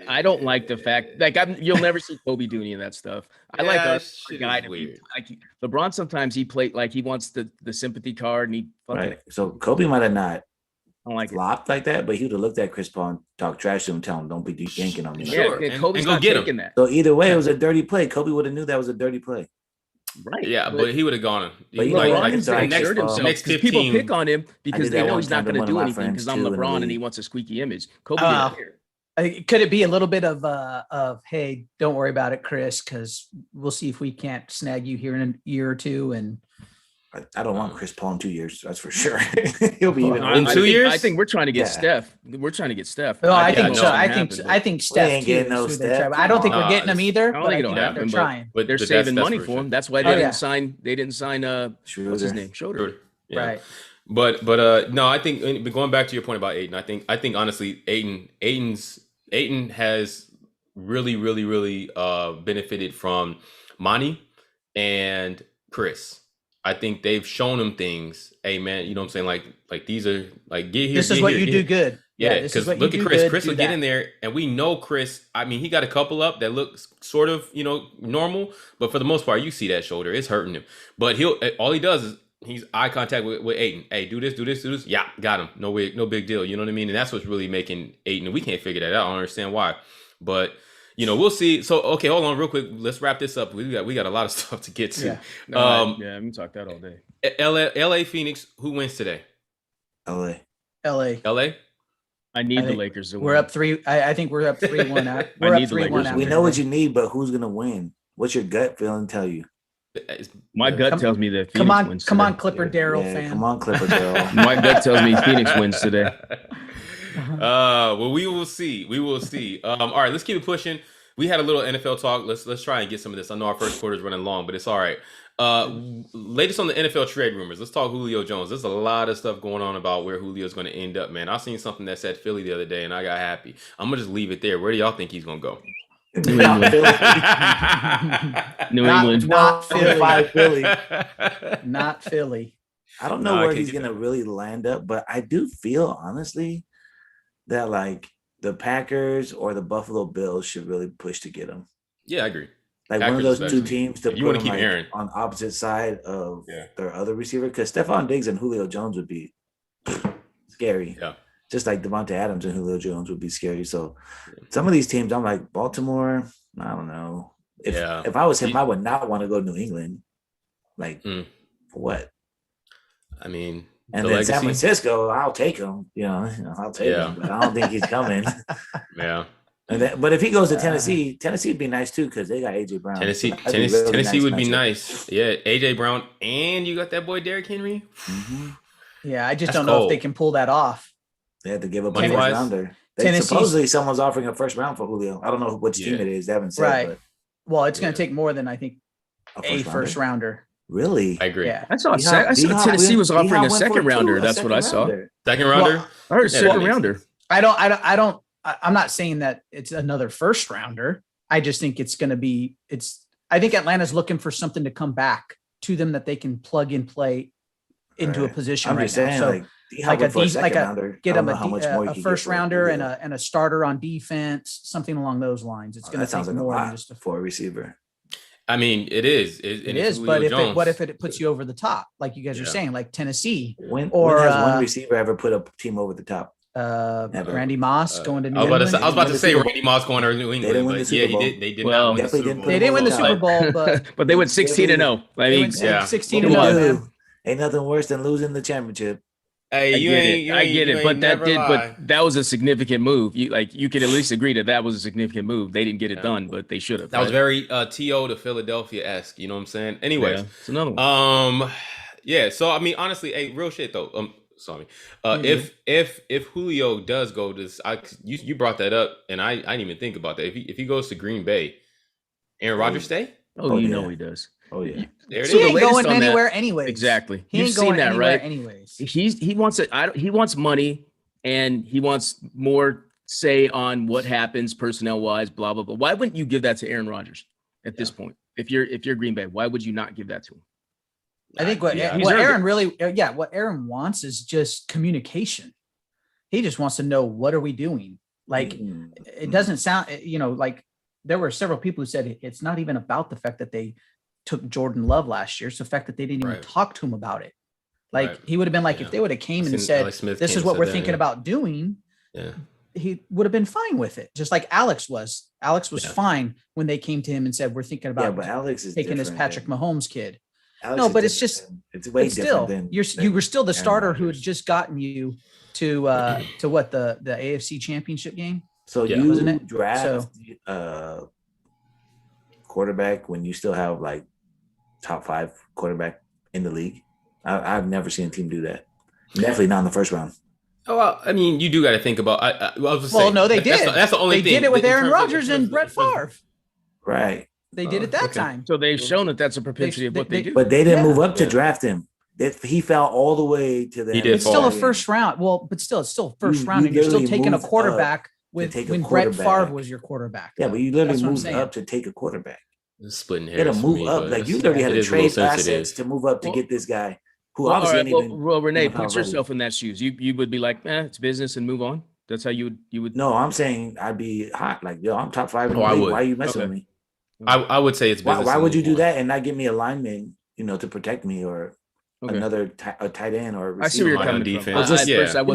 I don't like the fact you'll never see Kobe do any of that stuff. I like our guy to be like LeBron. Sometimes he played like he wants the sympathy card, and he So Kobe might have not flopped it like that, but he would have looked at Chris Paul and talked trash to him, tell him, "Don't be yanking on me." Sure, and Kobe's go not get taking him. that. So either way, it was a dirty play. Kobe would have knew that was a dirty play. Right. Yeah, but he would have gone. But next 15. People pick on him because they know he's not going to do anything because I'm LeBron and he wants a squeaky image. Kobe could it be a little bit of hey, don't worry about it, Chris, because we'll see if we can't snag you here in a year or two, and I don't want Chris Paul in 2 years. That's for sure. He'll be even In 2 years? I think we're trying to get Yeah. Steph. We're trying to get Steph. No, I Yeah, think no. so. I Happen, think but- I think Steph ain't too. getting no is who they're Steph. trying- I don't think Nah, we're getting them either. I don't but think it'll think happen, they're but- trying. But They're that's saving for money sure. for him. That's why Oh, they yeah. didn't sign. They didn't sign. What's his name? Schroeder. Schroeder. Yeah. Right. But no, I think but going back to your point about Aiden, I think honestly, Aiden has really benefited from Monty and Chris. I think they've shown him things. Hey man, you know what I'm saying? Like these are like get here. This is get what here, you get do here. good. Yeah, this is because what look you at do Chris. good, Chris do will get that. in there, and we know Chris. I mean, he got a couple up that look sort of, normal, but for the most part, you see that shoulder, it's hurting him. But all he does is he's eye contact with Aiden. Hey, do this. Yeah, got him. No big deal. You know what I mean? And that's what's really making Aiden. And we can't figure that out. I don't understand why, but we'll see. So okay, hold on real quick. Let's wrap this up. We got a lot of stuff to get to. Yeah. Yeah, we can talk that all day. LA Phoenix. Who wins today? LA. LA. LA. I need the think Lakers to win. We're up 3. I think we're up 3-1 out. I We're need up the 3-1 Lakers. out. We know what you need, but who's gonna win? What's your gut feeling tell you? My gut Come- tells me that Phoenix Come on, wins come today. on, Clipper Daryl fan. Come on, Clipper Daryl. My gut tells me Phoenix wins today. Well, we will see. All right, let's keep it pushing. We had a little NFL talk. Let's try and get some of this. I know our first quarter is running long, but it's all right. Latest on the NFL trade rumors. Let's talk Julio Jones. There's a lot of stuff going on about where Julio's going to end up, man. I seen something that said Philly the other day, and I got happy. I'm gonna just leave it there. Where do y'all think he's gonna go? New England. New England. Not Philly. Philly. Not Philly. I don't know No, I where can't he's do gonna that. really land up, but I do feel honestly that like the Packers or the Buffalo Bills should really push to get him. Yeah, I agree. Like one of Packers those two especially. teams to If you put wanna him keep like Aaron. on opposite side of Yeah. their other receiver, because Stephon Diggs and Julio Jones would be scary. Yeah. Just like Devontae Adams and Julio Jones would be scary. So some of these teams, I'm like Baltimore. I don't know. If I was him, I would not want to go to New England. Like Mm. for what? I mean, And the then San legacy. Francisco, I'll take him. I'll take Yeah. him, but I don't think he's coming. Yeah. And then, but if he goes to Tennessee, Tennessee would be nice too because they got AJ Brown. Tennessee, So that'd be really Tennessee would be matchup. nice. Yeah, AJ Brown, and you got that boy Derrick Henry. Mhm. Yeah, I just That's don't know cold. if they can pull that off. They had to give up a Money-wise, first rounder. Tennessee's- Supposedly someone's offering a first round for Julio. I don't know which team Yeah. it is. They haven't said, Right. but Well, it's going Yeah. to take more than I think a first rounder. Really? I agree. Yeah. I saw D-Hop Tennessee was D-Hop offering a went for second two, rounder. a That's second what I saw. rounder. Second rounder. Well, I heard a Yeah, that second makes rounder. I'm not saying that it's another first rounder. I just think it's going to be, I think Atlanta's looking for something to come back to them that they can plug and play into a Right. position I'm right just now. saying, So like, D-Hop like a went for D- like second a- rounder. get I don't them know how much more you a could first get for rounder and Julio. a starter on defense, something along those lines. It's going That to sounds take like a more than lot just for a receiver. I mean, it is. it is, but what if it puts you over the top, like you guys are Yeah. saying, like Tennessee, When Or, has one uh, receiver ever put a team over the top? Never. Randy Moss going to New I was England? about to the say Super Bowl. Randy Moss going to New didn't England, win the but Super yeah, he Bowl. did. They did Well, not win the definitely Super didn't Bowl. put They didn't win the Bowl. Super Bowl, but But they went 16-0. I they mean, went yeah. 16 What and do we 0, do? man. Ain't nothing worse than losing the championship. Hey, I you get ain't. it. You I ain't- get you it. ain't But never lie. that was a significant move. You could at least agree that was a significant move. They didn't get it done, but they should have. That was very To to Philadelphia esque. You know what I'm saying? Anyways, It's another one. yeah. So I mean, honestly, hey, real shit though. Sorry. If Julio does go to this, you brought that up, and I didn't even think about that. If he goes to Green Bay, Aaron Rodgers stay? Oh, you yeah. know he does. Oh yeah. There it So He is. the ain't latest going on that- anywhere anyways. Exactly. He You've ain't seen going that, anywhere right? anyways. He wants it. He wants money, and he wants more say on what happens personnel wise. Blah blah blah. Why wouldn't you give that to Aaron Rodgers at this point? If you're Green Bay, why would you not give that to him? I think what Yeah. He's what earned Aaron really, what Aaron wants is just communication. He just wants to know, what are we doing? Like, Mm. it doesn't sound, like there were several people who said it's not even about the fact that they took Jordan Love last year. It's the fact that they didn't even Right. talk to him about it. Like Right. he would have been like, Yeah. if they would have came and Seen said, Alex Smith this came is and what said we're that, thinking yeah. about doing, Yeah. he would have been fine with it. Just like Alex was. Alex was Yeah. fine when they came to him and said, we're thinking Yeah, about but Alex is taking this different Patrick than- Mahomes kid. Alex No, is but it's different just- than- it's way But still, different than you were still the Aaron starter who had Rodgers. just gotten you to what the AFC Championship game. So Yeah. you Wasn't it? draft quarterback when you still have like top 5 quarterback in the league. I've never seen a team do that. Definitely not in the first round. Oh, well, I mean, you do got to think about. No, they did. That's the only they thing. They did it with Aaron Rodgers and Brett Favre. Right. They did it that time. So they've shown that that's a propensity of what they do. But they didn't move up to draft him. He fell all the way to the. It's still a first round. Well, but still, it's still first round, and you're still taking a quarterback when Brett Favre was your quarterback. Yeah, but you literally moved up to take a quarterback. Splitting hairs. You had to move up. Like you literally had to trade assets to move up to get this guy. Who obviously Renee, put yourself in that shoes. You would be like, it's business and move on. That's how you would. No, I'm saying I'd be hot. Like, yo, I'm top 5 in the league. Why are you messing with me? I would say it's business. Why would you do that and not give me a lineman, to protect me or another a tight end or receiver? I see where you're coming from.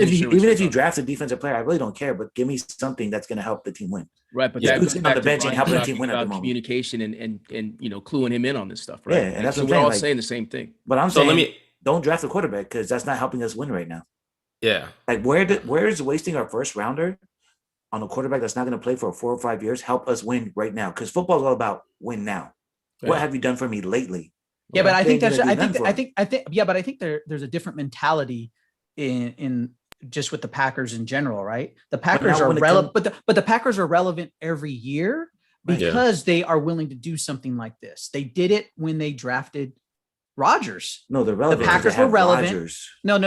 Even if you draft a defensive player, I really don't care. But give me something that's going to help the team win. Right, but who's on the bench and helping the team win at the moment. Communication and cluing him in on this stuff, right? Yeah, and that's what we're all saying the same thing. But I'm saying. Don't draft a quarterback because that's not helping us win right now. Yeah. Like where is wasting our first rounder on a quarterback that's not going to play for 4 or 5 years help us win right now? Because football is all about win now. Yeah. What have you done for me lately? Yeah, but I think there's a different mentality in just with the Packers in general, right? The Packers are relevant, but the Packers are relevant every year because they are willing to do something like this. They did it when they drafted Rodgers. No, they're relevant. The Packers were relevant. Rodgers. No.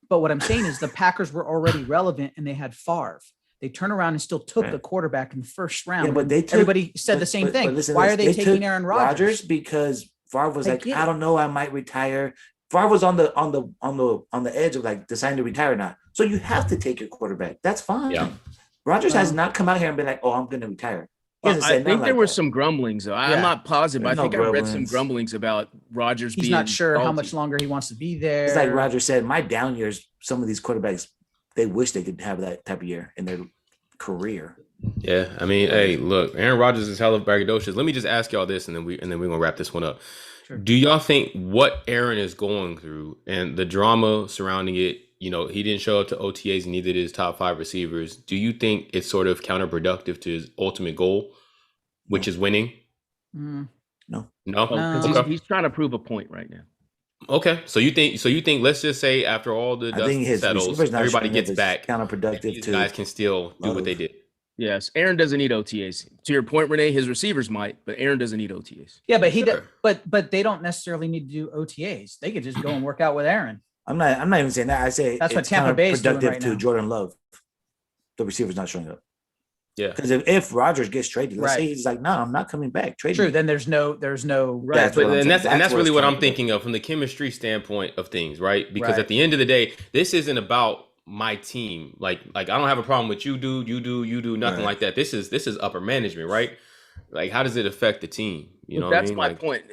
But what I'm saying is the Packers were already relevant and they had Favre. They turned around and still took the quarterback in the first round. Yeah, but everybody said the same thing. Why are they taking Aaron Rodgers? Because Favre was like, I don't know, I might retire. Favre was on the edge of like deciding to retire or not. So you have to take your quarterback. That's fine. Yeah. Rodgers has not come out here and been like, oh, I'm going to retire. I think there were some grumblings, though. I'm not positive. I think I read some grumblings about Rodgers being not sure how much longer he wants to be there. It's like Rodgers said, my down years, some of these quarterbacks, they wish they could have that type of year in their career. Yeah, I mean, hey, look, Aaron Rodgers is hella braggadocious. Let me just ask y'all this, and then we're gonna wrap this one up. Sure. Do y'all think what Aaron is going through and the drama surrounding it? He didn't show up to OTAs, neither did his top 5 receivers. Do you think it's sort of counterproductive to his ultimate goal, which is winning? No. He's trying to prove a point right now. Okay, so you think let's just say after all the dust settles, everybody gets back. Counterproductive. These guys can still do what they did. Yes, Aaron doesn't need OTAs. To your point, Renee, his receivers might, but Aaron doesn't need OTAs. Yeah, but but they don't necessarily need to do OTAs. They could just go and work out with Aaron. I'm not even saying that. I say that's what Tampa Bay is doing right to now. Jordan Love. The receiver's not showing up. Yeah, because if Rodgers gets traded, let's say he's like, no, I'm not coming back. Trade True. me. Then there's no right. That's really what I'm thinking of from the chemistry standpoint of things, right? Because at the end of the day, this isn't about my team. Like I don't have a problem with you do nothing like that. This is upper management, right? Like, how does it affect the team? That's my point.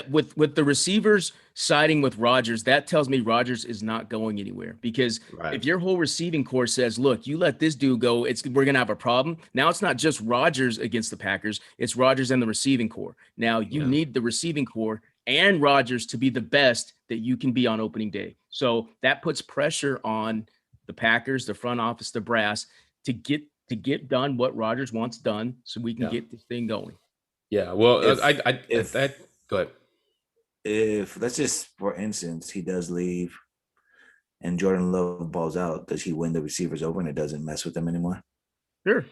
With the receivers siding with Rodgers, that tells me Rodgers is not going anywhere. Because if your whole receiving core says, look, you let this dude go, we're going to have a problem. Now it's not just Rodgers against the Packers. It's Rodgers and the receiving core. Now you need the receiving core and Rodgers to be the best that you can be on opening day. So that puts pressure on the Packers, the front office, the brass to get done what Rodgers wants done so we can get this thing going. Yeah, well, go ahead. If let's just, for instance, he does leave and Jordan Love balls out, does he win the receivers over and it doesn't mess with them anymore? Sure.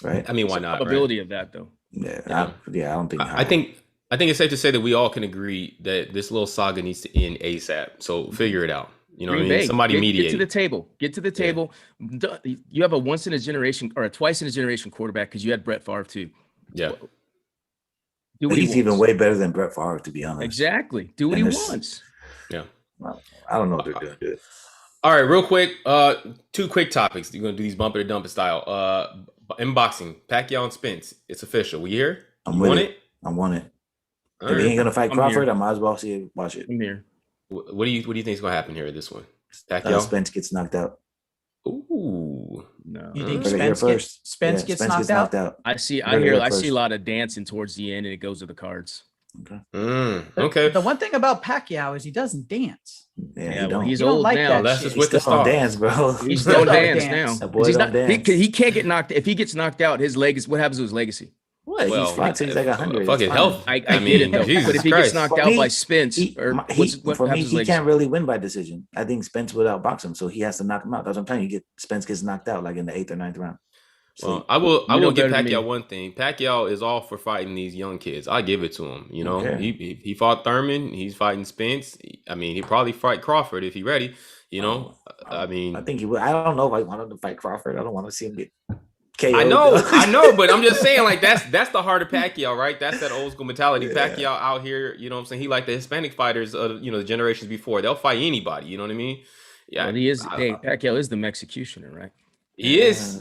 Right? I mean, why not? Probability of that, though. Yeah, I don't think. I think it's safe to say that we all can agree that this little saga needs to end ASAP. So figure it out. You know what I mean? Somebody mediate. Get to the table. You have a once in a generation or a twice in a generation quarterback because you had Brett Favre too. Yeah. He's even way better than Brett Favre, to be honest. Exactly. Do what he wants. Yeah. Well, I don't know if they're doing good. All right, real quick. 2 quick topics. You're gonna do these bumper to dumper style. Inboxing. Pacquiao and Spence. It's official. We here? I want it. If he ain't gonna fight Crawford, I might as well watch it. I'm here. What do you think is gonna happen here at this one? Pacquiao? Spence gets knocked out. Ooh, no. You think Spence gets knocked out? I see a lot of dancing towards the end, and it goes to the cards. Okay. Okay. The one thing about Pacquiao is he doesn't dance. Yeah, he's old like now. That's just with the stars. Dance, bro. He's still dance now. That boy don't dance. He can't get knocked. If he gets knocked out, his legacy. What happens to his legacy? What? Well, Well, he's fought since he's like 100. fuck his It's health. fine. I get it though. Jesus But if he Christ. gets knocked For out me, by Spence, or for me, happens he later? can't really win by decision. I think Spence would outbox him, so he has to knock him out. That's what I'm telling you. Spence gets knocked out like in the 8th or 9th round. Well, So I will You know give better than Pacquiao me. one thing. Pacquiao is all for fighting these young kids. I give it to him. You know, Okay. he fought Thurman. He's fighting Spence. I mean, he probably fight Crawford if he ready. You know, I mean, I think he would. I don't know if I want him to fight Crawford. I don't want to see him get KO'd. I know, but I'm just saying, like that's the heart of Pacquiao, right? That's that old school mentality. Yeah. Pacquiao out here, you know what I'm saying? He like the Hispanic fighters of the generations before. They'll fight anybody, you know what I mean? Yeah. Well, he is. Hey, Pacquiao is the Mexicutioner, right? He is.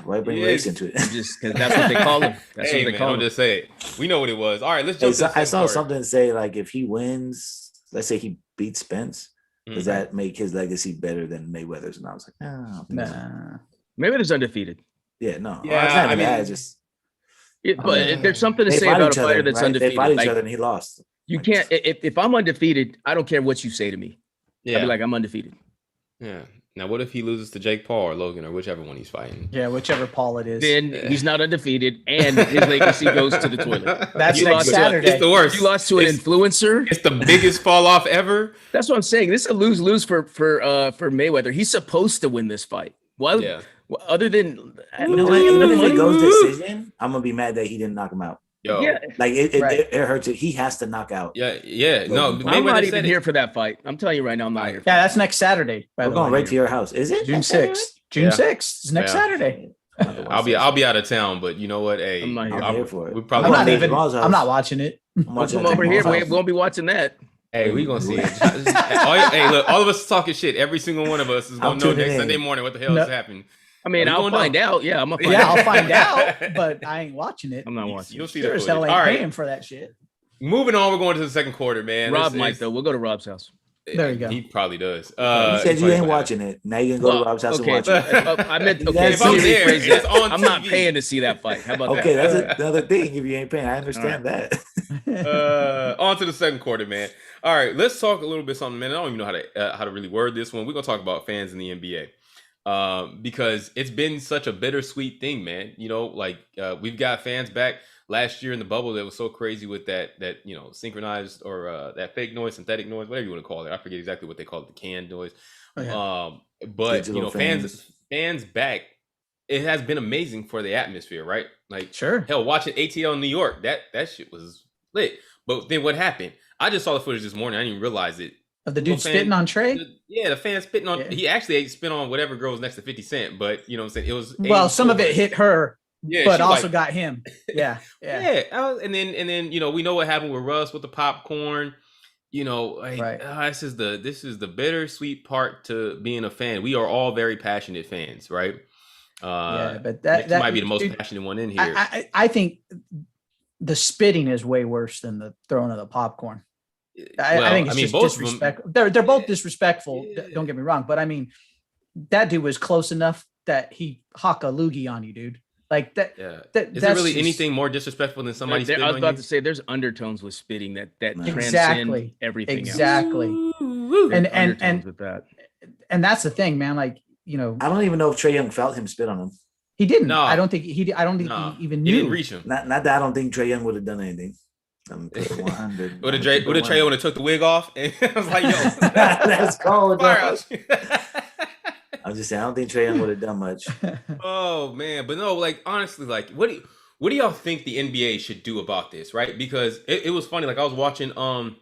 Why bring He race is. into it? Just because that's what they call him. That's Hey what they man, call I'm him. just saying. We know what it was. All right, let's Hey, jump. so to the I second saw part. something say like if he wins, let's say he beats Spence, does Mhm. that make his legacy better than Mayweather's? And I was like, no, I don't think so. Nah. Mayweather's undefeated. Yeah, no. Yeah, It's not even I mean- that. It's just But there's something to they say fought about each a other, fighter that's right? undefeated. They fought each Like, other and he lost. you Like, can't. If I'm undefeated, I don't care what you say to me. I'd Yeah. be like, I'm undefeated. Yeah. Now, what if he loses to Jake Paul or Logan or whichever one he's fighting? Yeah, whichever Paul it is. Then he's not undefeated, and his legacy goes to the toilet. That's You next lost to- Saturday. It's the worst. You lost to an It's- influencer. It's the biggest fall off ever. That's what I'm saying. This is a lose-lose for Mayweather. He's supposed to win this fight. Why? Yeah. Other than You know what? Even if it goes decision, I'm gonna be mad that he didn't knock him out. Yo. yeah, Like it Right. hurts it. He has to knock out. Yeah. No, I'm I'm not Mayweather even said here it. for that fight. I'm telling you right now, I'm not here. For Yeah, that's next Saturday. By We're the going way. right to your house. Is it June next Saturday? 6th. June Yeah. 6th. It's next Yeah. Saturday. I'll be out of town, but you know what? Hey, I'm not here. I'm here for it. We I'm probably not going even. to Jamal's house. I'm not watching it. I'm We'll watching come it at over here. Jamal's We house. won't be watching that. Hey, we gonna see it. Hey, look, all of us talking shit. Every single one of us is I'm gonna know tuning next in. Sunday morning what the hell No. is happening. I mean, We I'll gonna find know. out. Yeah, I'm gonna find Yeah, out. I'll find out, but I ain't watching it. I'm not watching. You'll see Sure the as footage. hell All ain't right, paying for that shit. moving on. We're going to the second quarter, man. Rob This might is- though. We'll go to Rob's house. There you go. He probably does. You said you he ain't probably watching it. Now you can go to Rob's house okay. and watch it. I meant You okay. guys If I'm see there, rephrase that. it's on I'm not TV. paying to see that fight. How about Okay, that? that's another thing. If you ain't paying, I understand that. On to the second quarter, man. All right, let's talk a little bit something, man. I don't even know how to really word this one. We're gonna talk about fans in the NBA, because it's been such a bittersweet thing, man. You know, like we've got fans back last year in the bubble that was so crazy with that synchronized or that fake noise, synthetic noise, whatever you want to call it. I forget exactly what they call it, the canned noise. Oh, yeah. But Digital fans back. It has been amazing for the atmosphere, right? Like Sure. hell, watching ATL in New York, that shit was lit. But then what happened? I just saw the footage this morning. I didn't even realize it. Of the Little dude fan- spitting on Trey? The fan spitting on. Yeah. He actually spit on whatever girl was next to 50 Cent. But you know what I'm saying? It was Well, aimed some of it forward. hit her, Yeah, but she also like- got him. Yeah. Yeah. And then we know what happened with Russ with the popcorn. You know, like, Right. this is the bittersweet part to being a fan. We are all very passionate fans, right? Yeah, but Nick that might be the most dude, passionate one in here. I think the spitting is way worse than the throwing of the popcorn. I think it's just both of them- disrespectful. They're both disrespectful. Don't get me wrong, but I mean, that dude was close enough that he hawk a loogie on you, dude. Like that. Yeah. that Is there that's really just- anything more disrespectful than somebody There- spitting I was on about you? to say there's undertones with spitting that transcend Exactly. everything Exactly. else. And- There's and- undertones with that. And that's the thing, man. Like, I don't even know if Trae Young felt him spit on him. he didn't. No. I don't think he. I don't think Nah, he even He knew. didn't reach him. Not that I don't think Trae Young would have done anything. Put 100. Would have Trey would have took the wig off and I was like, yo, That's cold. fire dog. out. I'm just saying, I don't think Trae Young would have done much. Oh man, but no, like honestly, like what do y'all think the NBA should do about this, right? Because it was funny. Like I was watching the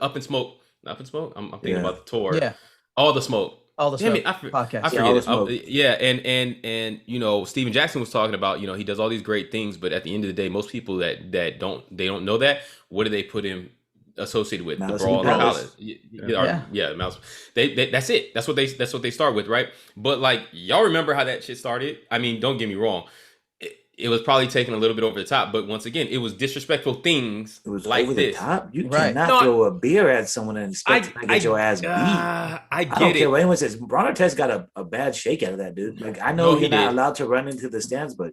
Up and Smoke. Up and Smoke. I'm thinking Yeah. about the tour. Yeah. All the smoke. All the Damn stuff. it, I podcast. forget All the it. smoke. Yeah, and Steven Jackson was talking about, he does all these great things, but at the end of the day, most people that don't know that. What do they put him associated with? Mouse The brawl, the Palace. college. Yeah, mouse. They that's it. That's what they start with, right? But like y'all remember how that shit started? I mean, don't get me wrong. It was probably taken a little bit over the top, but once again, it was disrespectful things It was like over this. the top. You Right. cannot No, throw a beer at someone and expect to get your ass beat. I I get don't care it. what anyone says. Ron Artest got a bad shake out of that dude. Like I No, know he you're not did. allowed to run into the stands, but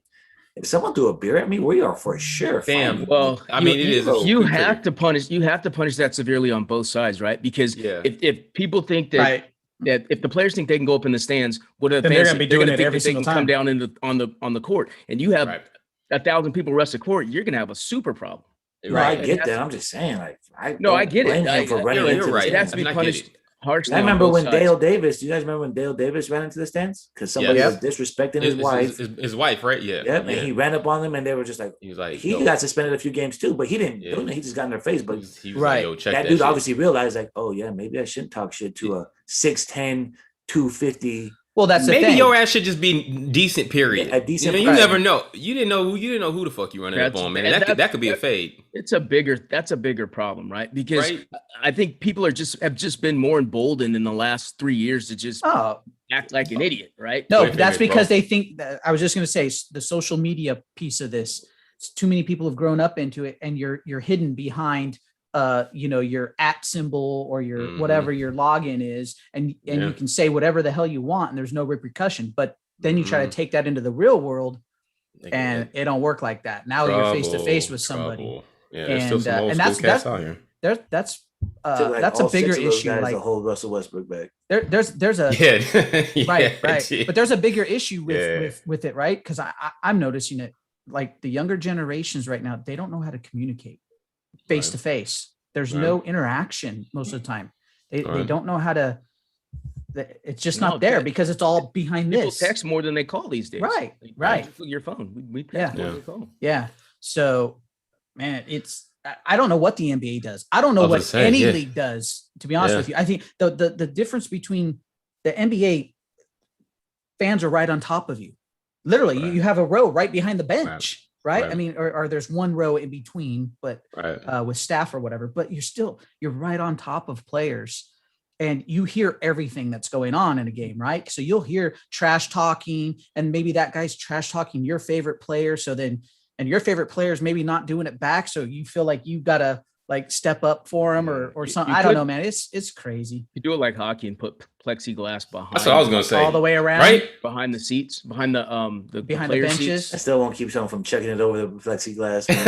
if someone threw a beer at me, we are for sure. Fam, fighting. Well, I mean, it is. You It's have to punish. You have to punish that severely on both sides, right? Because Yeah. if people think that Right. that if the players think they can go up in the stands, what are the Then they're fans? gonna be They're doing gonna it think every that they single can come time. down on the court, and you have Right. 1,000 people rush the court. You're gonna have a super problem. No, I Right. get that. I'm just saying, like, I get blame it. him for running you're into the right. It has stands. to be I get punished it. harshly. I on remember both when sides. Dale Davis. Do you guys remember when Dale Davis ran into the stands because somebody Yes. was disrespecting his wife? His wife, right? Yeah. Yep, Yeah. and he ran up on them, and they were just like, He was like, he yo. got suspended a few games too, but he didn't Yeah. do nothing. He just got in their face. But He was Right. like, yo, check that that dude shit. obviously realized, like, oh yeah, maybe I shouldn't talk shit to a 6'10", 250. Well, that's the Maybe thing. your ass should just be decent. Period. Yeah, a decent You player. never know. You didn't know who the fuck you running up That's- on, man. and That could be a fade, That's a bigger problem, right? Because right? I think people have just been more emboldened in the last 3 years to just Oh, act like an idiot, right? no, Wait, but that's wait, because bro. they think that I was just going to say the social media piece of this. Too many people have grown up into it, and you're hidden behind your @ symbol or your Mhm. whatever your login is, and Yeah. you can say whatever the hell you want, and there's no repercussion. But then you try to Mhm. take that into the real world, Nigga, and it don't work like that. Now you're face to face with somebody. trouble. Yeah, there's still And, some old and school that's- cats out here. That's Took, like, that's a all six bigger of those issue. guys Like to hold Russell Westbrook back. there's a Yeah, yeah, right. yeah. But there's a bigger issue Yeah. with it, right? Because I'm noticing it. Like the younger generations right now, they don't know how to communicate face Right. to face. There's Right. no interaction most of the time. They Right. don't know how to. It's just No, not there te- because it's all behind People this. text more than they call these days. Right, Like, right. Your phone. We text Yeah. more Yeah. than we call. Yeah. So, man, I don't know what the NBA does. I don't know I was what gonna say, any yeah. league does, to be honest Yeah. with you. I think the difference between the NBA fans are right on top of you. Literally, Right. you have a row right behind the bench, right? Right. I mean, or there's one row in between, but Right. with staff or whatever, but you're right on top of players. And you hear everything that's going on in a game, right? So you'll hear trash talking, and maybe that guy's trash talking your favorite player. So then, and your favorite player is maybe not doing it back. So you feel like you've got to like step up for him or You something. I don't could- know, man. It's crazy. You do it like hockey and put plexiglass behind. That's what I was gonna say. All the way around. Right? behind the seats, behind the Behind the player benches. seats. I still won't keep someone from checking it over the plexiglass. And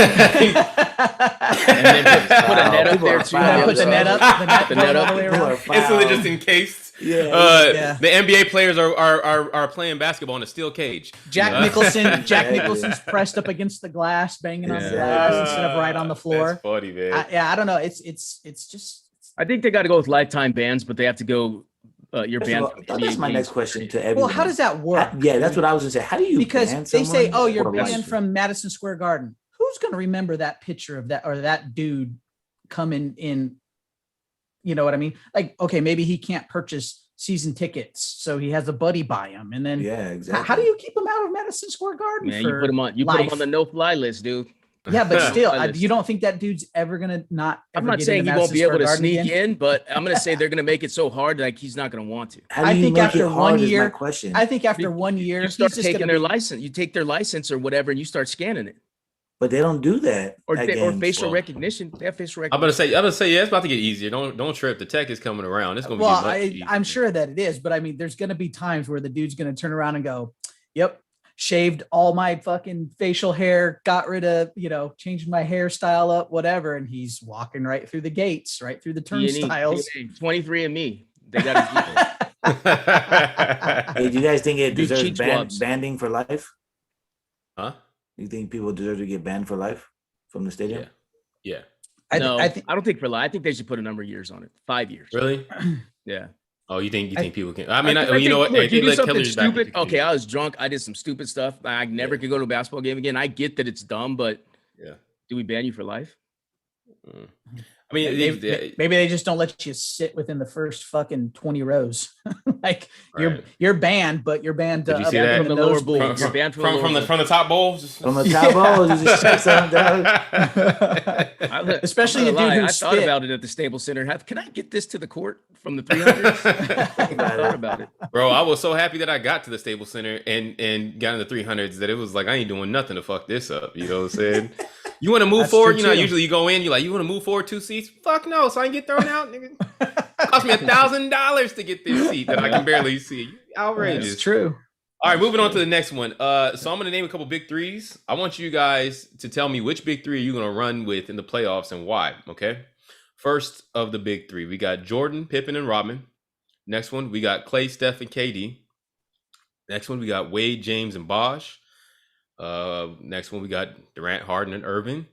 then put a net up People there are too. foul, on Put the bro. net up. The net, The net all up. the way People around. are Instantly, foul. just in case. Yeah. Yeah. The NBA players are playing basketball in a steel cage. Jack Yeah. Nicholson. Jack Yeah. Nicholson's pressed up against the glass, banging on the Yeah. glass instead of right on the floor. That's funny, man. I don't know. It's just. I think they got to go with lifetime bans, but they have to go. Your First of ban. all, that's my next question to everyone. Well, how does that work? Yeah, that's what I was gonna say. How do you Because ban they say, someone "Oh, you're for banned life? from Madison Square Garden." Who's going to remember that picture of that or that dude coming in? You know what I mean? Like, okay, maybe he can't purchase season tickets, so he has a buddy buy him, and then Yeah, exactly. how do you keep him out of Madison Square Garden? Man, you for put them on. You put life? them on the no-fly list, dude. Yeah, but still, List. you don't think that dude's ever gonna not? I'm ever not get saying into he won't Madison be able Square to Garden sneak again? in, but I'm going to say they're going to make it so hard like he's not going to want to. How do I you think make after it hard one is year- my question. I think after 1 year, You he's start just taking gonna their be, license. You take their license or whatever, and you start scanning it, But they don't do that. or at or games. facial Well, recognition. They have facial I'm recognition. gonna say, yeah, it's about to get easier. Don't trip. The tech is coming around. It's gonna well, be much easier. I'm sure that it is, but I mean, there's gonna be times where the dude's gonna turn around and go, "Yep, shaved all my fucking facial hair, got rid of, changed my hairstyle up, whatever," and he's walking right through the gates, right through the turnstiles. 23andMe. They got to Hey, do you guys think it Do deserves cheek swabs. banning for life? Huh? You think people deserve to get banned for life from the stadium? Yeah. Yeah. no, I think I don't think for life. I think they should put a number of years on it. 5 years. Really? Yeah. Oh, you think I- people can? I mean, I you know what? think, look, If you they do let something killers back, stupid. you can- Okay, I was drunk. I did some stupid stuff. I never Yeah. could go to a basketball game again. I get that it's dumb, but Yeah. do we ban you for life? Mm. I mean, maybe they just don't let you sit within the first fucking 20 rows. Like Right. you're banned, but you're banned Did you up see in that? the From the lower nosebleeds. bowl. You're banned from the lower bowl. from the top bowl. From the top balls, you just check something down. Especially I'm a not dude gonna who lie, I thought spit. about it at the Staples Center. Can I get this to the court from the 300s? I thought about it. Bro, I was so happy that I got to the Staples Center and got in the 300s that it was like I ain't doing nothing to fuck this up. You know what I'm saying? You want to move That's forward? true, You know, too. usually you go in, you want to move forward 2 seats? Fuck no, so I can get thrown out, nigga. It cost me $1,000 to get this seat that I can barely see. Outrageous. It's true. All right, moving on to the next one. So I'm gonna name a couple big threes. I want you guys to tell me which big three you're gonna run with in the playoffs and why. Okay. First of the big three, we got Jordan, Pippen, and Rodman. Next one, we got Clay, Steph, and KD. Next one, we got Wade, James, and Bosh. Next one, we got Durant, Harden, and Irving.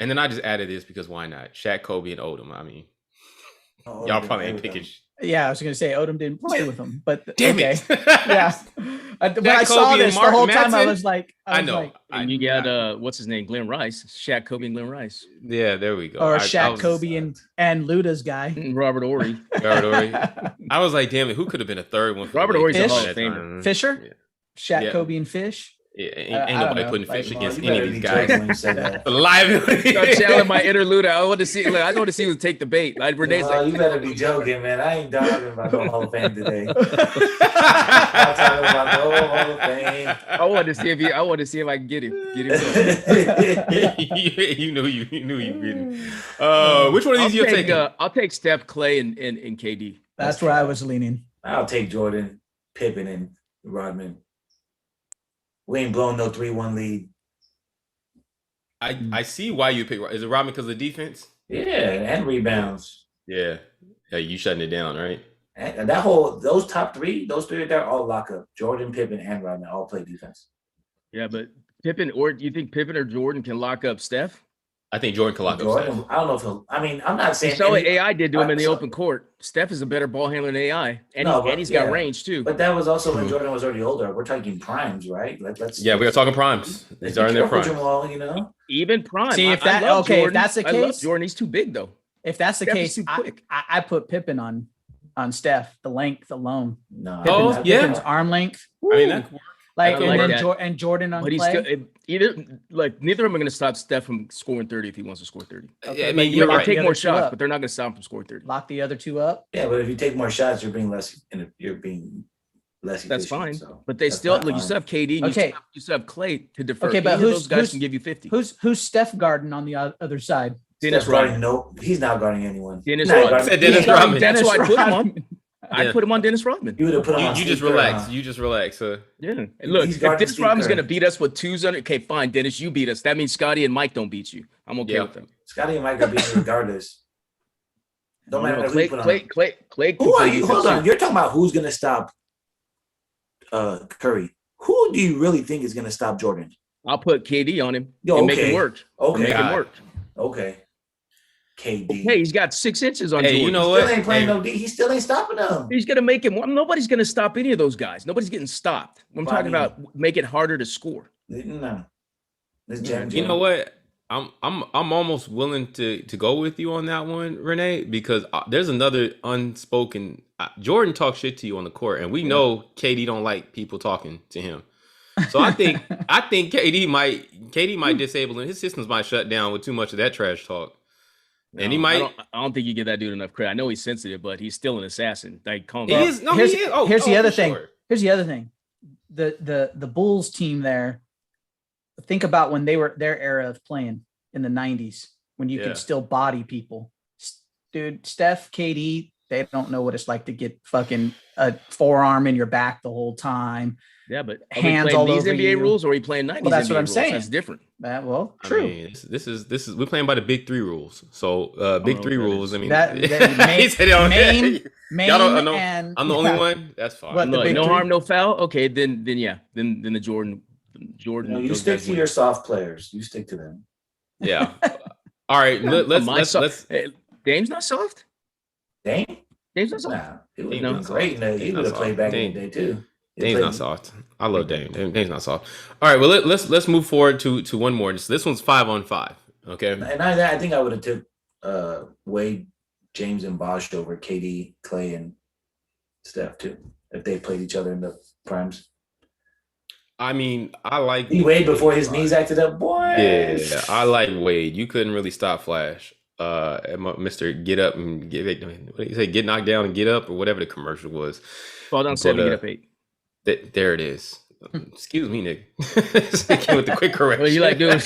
And then I just added this because why not? Shaq, Kobe, and Odom. I mean, y'all probably ain't picking. Yeah, I was going to say Odom didn't play with him, but Damn okay. it. Yeah. When I saw this the whole time, I was like, I know. And you got what's his name? Glenn Rice, Shaq, Kobe, and Glenn Rice. Yeah, there we go. Or Shaq, Kobe, and Luda's guy, Robert Horry. Robert Horry. I was like, damn it, who could have been a third one? Robert Horry's a Hall Fish? of Famer. Fisher, Yeah. Shaq, Yeah. Kobe, and Fish. Yeah, ain't nobody putting Fish against any of these When you guys. said that. Liability. I'm channeling my inner Luda. I want to see. Look, I want to see who take the bait. Like Renee's like, You better be joking, man. I ain't talking about no Hall of Fame today. I'm talking about no Hall of Fame. I want to see if I can get him. you knew you getting. Which one of these you're taking? I'll take Steph, Clay, and KD. That's where I was leaning. I'll take Jordan, Pippen, and Rodman. We ain't blowing no 3-1 lead. I see why you pick. Is it Rodman because of the defense? Yeah, and rebounds. Yeah. You shutting it down, right? And those top three, those three there, all lock up. Jordan, Pippen, and Rodman all play defense. Yeah, but Pippen, or do you think Pippen or Jordan can lock up Steph? I think Jordan can lock up Jordan, Steph. I don't know if he'll. I mean, I'm not saying. So what AI did to him in the open court. Steph is a better ball handler than AI, and he's got range too. But that was also when Jordan was already older. We're talking primes, right? Yeah, we are talking primes. These are in their prime. Jamal, you know, even prime. See, if I love Jordan. if that's the I love case, Jordan, he's too big though. If that's the Steph case, is too quick. I put Pippen on Steph, the length alone. no. Oh, yeah. Pippin's arm length. I mean, that, Like, I and like then that. and Jordan on But he's Clay. still neither of them are going to stop Steph from scoring 30 if he wants to score 30. Okay, I but mean, you you're lock right. the Take other more two shots, up. but they're not going to stop him from scoring 30. Lock the other two up. Yeah, but if you take more shots, you're being less. You're being less. That's efficient, fine. so But they that's still not look. You fine. still have KD. And Okay. You still have Clay to defer. Okay, but Either of who's- those guys who's- can give you 50. Who's Steph Garden on the other side? Dennis Steph guarding, Rodman. no, he's not guarding anyone. Dennis He's not Rodman. guarding- Said Dennis he's guarding- Rodman. That's why I put him on. Rodman. I Yeah. put him on Dennis Rodman. You would have put him on. you just Steve Kerr, relax. huh? You just relax. Yeah. And look, He's if guarding Dennis Steve Rodman's Kerr. going to beat us with 200, okay, fine, Dennis, you beat us. That means Scotty and Mike don't beat you. I'm okay Yeah. with that. Scotty and Mike are beating regardless. Don't matter who Clay, you put on. Clay. Who are you? Hold on. You're talking about who's going to stop Curry. Who do you really think is going to stop Jordan? I'll put KD on him Yo, and make okay. him work. Okay. Make him God. work. Okay. KD. Hey, he's got 6 inches on Hey, Jordan. you know Still what? ain't playing Hey, no D. He still ain't stopping them. He's going to make him. Nobody's going to stop any of those guys. Nobody's getting stopped. I'm Well, I talking mean- about make it harder to score. No. This Yeah, jam. You know what? I'm almost willing to go with you on that one, Renee, because there's another unspoken. Jordan talks shit to you on the court, and we know KD don't like people talking to him. So I think KD might disable him. His systems might shut down with too much of that trash talk, and he No, might. I don't think you give that dude enough credit. I know he's sensitive, but he's still an assassin. Like, calm He down. is. No, here's- he is. Oh, here's the oh, other for thing. sure. Here's the other thing. The Bulls team there. Think about when they were their era of playing in the 90s when you Yeah. could still body people. Dude, Steph, KD, they don't know what it's like to get fucking a forearm in your back the whole time. Yeah, but are Hands we all playing these over NBA you. rules or are we playing 90s Well, that's NBA what I'm rules? saying. That's different. Well, I true. mean, this is we're playing by the big three rules. So big know three what that rules. is. I mean, That- he said it on Maine, Y'all don't know. and I'm the only yeah. one. That's fine. What, the Look, big no three? harm, no foul. Okay, then the Jordan. No, you those stick guys to win. your soft players. You stick to them. Yeah. All right. Let's My let's so- let's. Hey, Dame's not soft. Dame? Dame's not soft. Nah. He would Dame's have been not soft. great. He Dame's would have not played soft. back Dame- in the day too. He Dame's played- not soft. I love Dame. Dame's not soft. All right. Well, let's move forward to one more. This one's 5-on-5. Okay. And I think I would have took Wade, James, and Bosh over KD, Clay, and Steph too if they played each other in the primes. I mean, I like Wade before his knees acted up, boy. Yeah, I like Wade. You couldn't really stop Flash. Mr. Get Up and get. What do you say? Get knocked down and get up, or whatever the commercial was. Fall down 7, get up 8. There it is. Excuse me, Nick. Came with the quick correction. Well, you like, dude,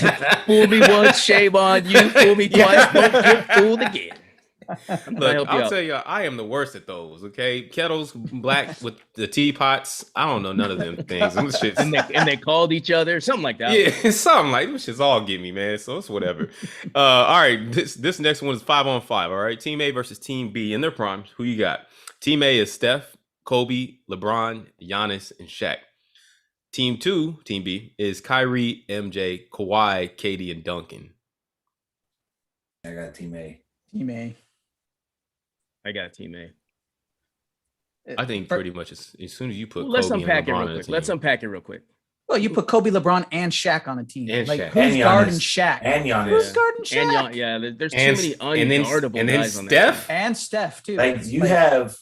fool me once, shame on you. Fool me twice, don't get fooled again. Look, I'll tell you, I am the worst at those. Okay, kettles, black with the teapots. I don't know none of them things. Them shits. and they called each other, something like that. Yeah, something like them shits all get me, man. So it's whatever. All right, this next one is 5-on-5. All right, Team A versus Team B in their primes. Who you got? Team A is Steph, Kobe, LeBron, Giannis, and Shaq. Team B, is Kyrie, MJ, Kawhi, KD, and Duncan. I got Team A. Team A. I got Team A. I think pretty much as soon as you put let's Kobe unpack and it LeBron real on the quick. team. Let's unpack it real quick. Well, you put Kobe, LeBron, and Shaq on a team. And like Shaq. who's And guarding Giannis. Shaq? And Giannis. Who's guarding Shaq? And there's too many unguardable and then guys on Steph. that. And Steph too. Like you have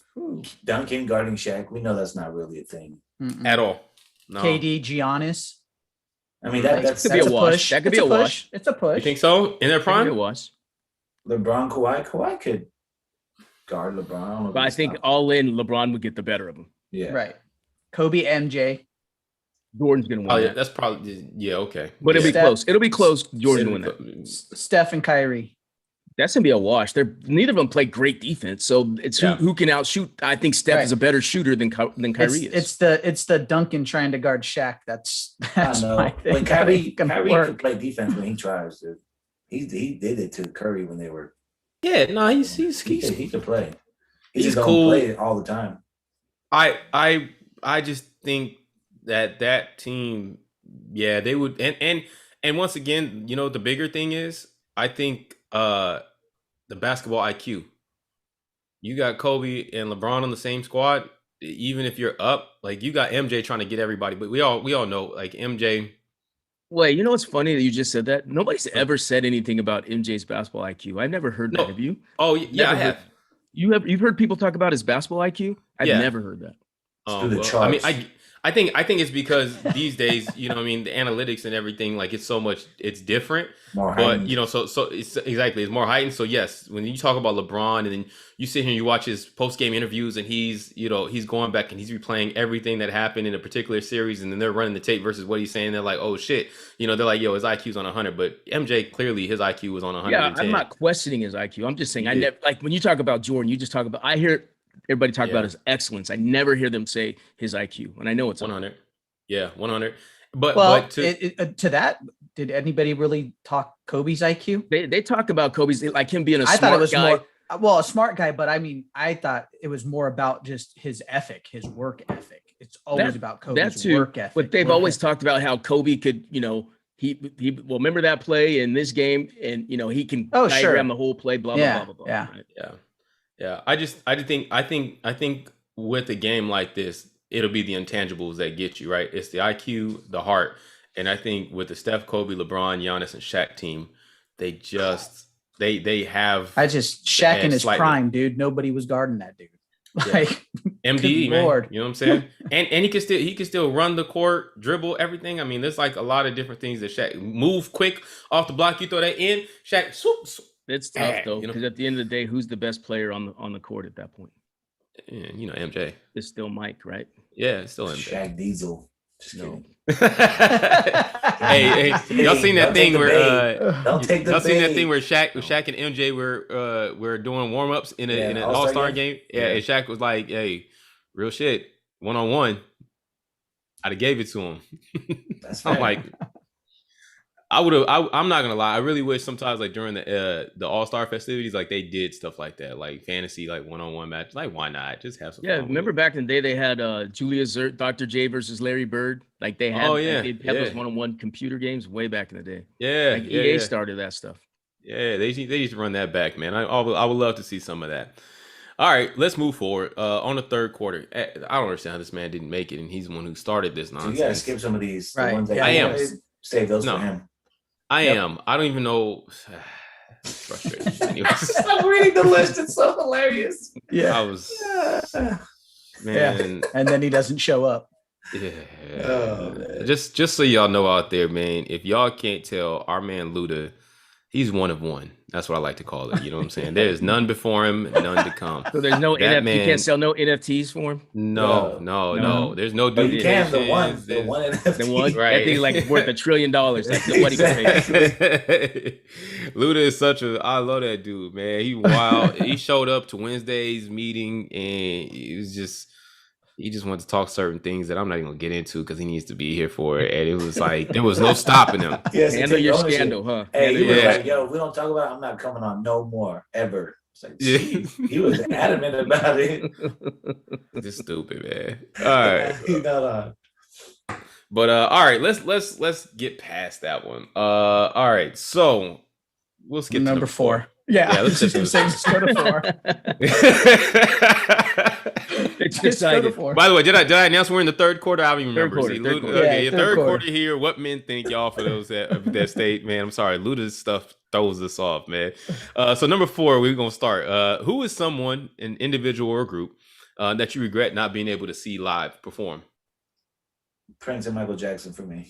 Duncan guarding Shaq. We know that's not really a thing At all. No. KD, Giannis. I mean, That that's could be a wash. push. That could It's be a push. wash. It's a push. You think so? In their That could be a prime? wash. LeBron, Kawhi. Kawhi could guard LeBron. I don't know if But I he's think not- all in, LeBron would get the better of him. yeah. Right. Kobe, MJ. Jordan's gonna win. Oh yeah, that. that's probably okay. But it'll be Steph- close. It'll be close. Jordan will win that. Steph and Kyrie. That's gonna be a wash. Neither of them play great defense, so it's who can outshoot. I think Steph is a better shooter than Kyrie is. It's the Duncan trying to guard Shaq. That's I know. my thing. When Kyrie Gonna work. can play defense when he tries to. He did it to Curry when they were. Yeah, no, He could play. He he's just don't cool. play it all the time. I just think that team, yeah, they would and once again, you know, the bigger thing is I think the basketball IQ. You got Kobe and LeBron on the same squad, even if you're up, like you got MJ trying to get everybody, but we all know like MJ. Wait, you know what's funny that you just said that? Nobody's ever said anything about MJ's basketball IQ. I've never heard that. No. Have you? Oh yeah, I have. You've heard people talk about his basketball IQ? I've Yeah. never heard that. Through the I mean, charts. I think it's because these days, you know, what I mean, the analytics and everything, like it's different. More But heightened. you know, so it's exactly, it's more heightened. So yes, when you talk about LeBron and then you sit here and you watch his post game interviews and he's going back and he's replaying everything that happened in a particular series, and then they're running the tape versus what he's saying. They're like, oh shit, you know, they're like, yo, his IQ's on 100, but MJ clearly his IQ was on 110. Yeah, I'm not questioning his IQ. I'm just saying I Yeah. never like when you talk about Jordan, you just talk about I hear everybody talk about his excellence. I never hear them say his IQ, and I know it's 100. Yeah, 100. But Well, to to that, did anybody really talk Kobe's IQ? They talk about Kobe's like him being a I smart thought it was guy. more well, a smart guy, but I mean, I thought it was more about just his ethic, his work ethic. It's always about Kobe's too, work ethic. But they've always talked about how Kobe could, you know, he well remember that play in this game, and you know he can diagram the whole play. Blah blah blah blah. Yeah. Right? Yeah. I think with a game like this, it'll be the intangibles that get you, right? It's the IQ, the heart. And I think with the Steph, Kobe, LeBron, Giannis, and Shaq team, they just they have Shaq in his slightly. prime, dude. Nobody was guarding that dude. Like MD, good man. Lord. You know what I'm saying? and he can still run the court, dribble, everything. I mean, there's like a lot of different things that Shaq move quick off the block. You throw that in, Shaq swoop. It's tough though, you know? because at the end of the day, who's the best player on the court at that point? Yeah, you know, MJ. It's still Mike, right? Yeah, it's still MJ. Shaq Diesel. Just No. kidding. hey, y'all seen that Don't thing take the where Don't take the y'all seen that bait. thing where Shaq and MJ were doing warm-ups in an All-Star all-star game? Yeah, Yeah. and Shaq was like, hey, real shit, one-on-one. I'd have gave it to him. That's I'm fair. like, I'm not gonna lie. I really wish sometimes, like during the All-Star festivities, like they did stuff like that, like fantasy, like one-on-one match. Like, why not? Just have some. Yeah, fun with remember it. back in the day they had Julius Zert, Dr. J versus Larry Bird. Like they had, Oh, yeah, they'd have those yeah. one-on-one computer games way back in the day. Yeah, Like yeah, EA yeah. started that stuff. Yeah, they used to run that back, man. I would love to see some of that. All right, let's move forward. On the third quarter, I don't understand how this man didn't make it, and he's the one who started this So you gotta nonsense. skip some of these. Right. The ones that I am. Save those No. for him. I Yep. am. I don't even know. Frustrating. Anyways, I'm reading the list. It's so hilarious. Yeah. I was Yeah. man. And then he doesn't show up. Yeah. Oh, man. Just so y'all know out there, man. If y'all can't tell, our man Luda He's one of one. That's what I like to call it. You know what I'm saying? There is none before him, none to come. So there's no That NFT. You can't sell no NFTs for him. No. There's no But you can duplications. the one NFT. The one Right. that thing like worth $1 trillion. Like nobody can pay. Luda is I love that dude, man. He wild. He showed up to Wednesday's meeting and he just wanted to talk certain things that I'm not even gonna get into because he needs to be here for it. And it was like there was no stopping him. Yes, Handle your scandal, huh? Hey, he was Yeah. like, "Yo, if we don't talk about it, I'm not coming on no more ever." It's like, geez, he was adamant about it. Just stupid, man. All right. He's not on. But all right, let's get past that one. All right, so we'll skip to number 4. Yeah, Yeah, let's just just gonna say just go to 4. It's Just go to decided. 4. By the way, did I announce we're in the third quarter? I don't even Third remember. quarter, See, third Luda- quarter. Okay, Yeah, third third quarter quarter. here. What men think, y'all, for those that state, man? I'm sorry, Luda's stuff throws us off, man. So number 4, we're gonna start. Who is someone, an individual or a group, that you regret not being able to see live perform? Prince and Michael Jackson for me.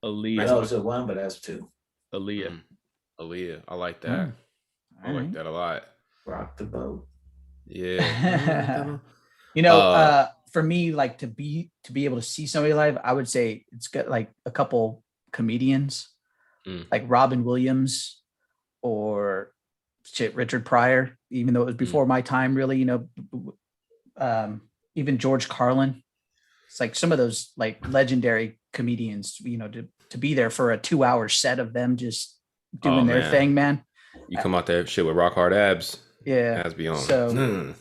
I know Aaliyah. it's a 1, but that's 2. Aaliyah. Aaliyah, I like that. I like that a lot. Rock the boat. Yeah. You know, Uh, for me, like to be able to see somebody live, I would say it's got like a couple comedians, like Robin Williams or Richard Pryor, even though it was before my time, really, you know, even George Carlin. It's like some of those like legendary comedians, you know, to be there for a 2-hour set of them just doing their man. thing, man. You come out there shit with rock hard abs. Yeah. As beyond. So,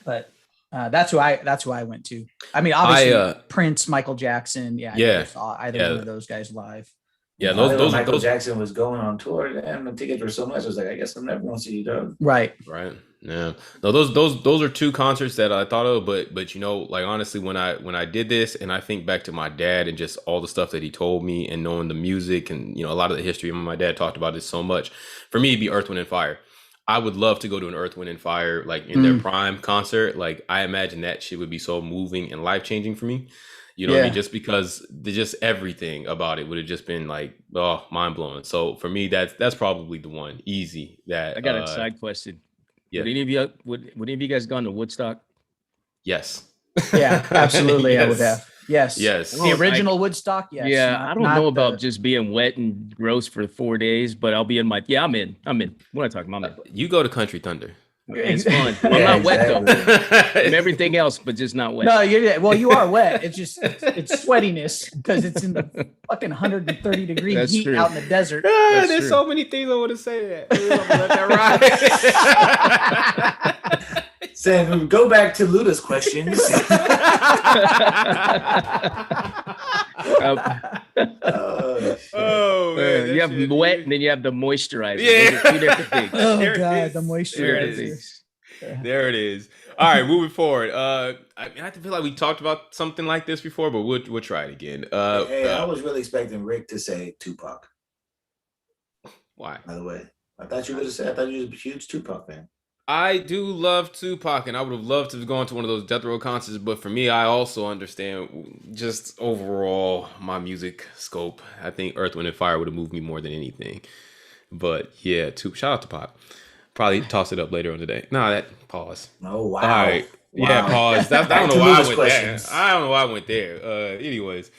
but that's who I went to. I mean, obviously Prince, Michael Jackson. Yeah. I never saw either one of those guys live. Yeah. Michael Jackson was going on tour and the tickets were so much. I was like, I guess I'm never going to see you, dog. Right. Yeah. No, those are 2 concerts that I thought of, but you know, like honestly, when I did this and I think back to my dad and just all the stuff that he told me and knowing the music and, you know, a lot of the history, my dad talked about this so much. For me, it'd be Earth, Wind and Fire. I would love to go to an Earth, Wind and Fire, like in their prime concert. Like I imagine that shit would be so moving and life-changing for me. You know what I mean? Just because just everything about it would have just been like, oh, mind blowing. So for me, that's probably the one easy that I got a side question. Yeah. Would any of you guys gone to Woodstock? Yes. Yeah, absolutely. Yes. I would have. Yes. Yes. The original Woodstock. Yes. Yeah. I don't know about just being wet and gross for 4 days, but I'll be in my, I'm in. What am I talking about? You go to Country Thunder. It's fun. I'm not wet though. I'm everything else, but just not wet. No, you are wet. It's just it's sweatiness because it's in the fucking 130-degree That's heat true. out in the desert. There's true. so many things I want to say that. I'm gonna let that ride. Sam, go back to Luda's questions. Oh man, you have wet and then you have the moisturizer. Yeah. Those are 2 different things. Oh There it God, is. the There it moisturizer. is. There it is. All right, moving forward. I feel like we talked about something like this before, but we'll try it again. Hey, I was really expecting Rick to say Tupac. Why? By the way, I thought you would have said. I thought you was a huge Tupac fan. I do love Tupac, and I would have loved to have gone to one of those Death Row concerts. But for me, I also understand just overall my music scope. I think Earth, Wind, and Fire would have moved me more than anything. But yeah, shout out to Pop. Probably toss it up later on today. Pause. Oh wow! All right. Wow. Yeah, pause. I Back don't know to why I Luda's went questions. there. I don't know why I went there. Anyways.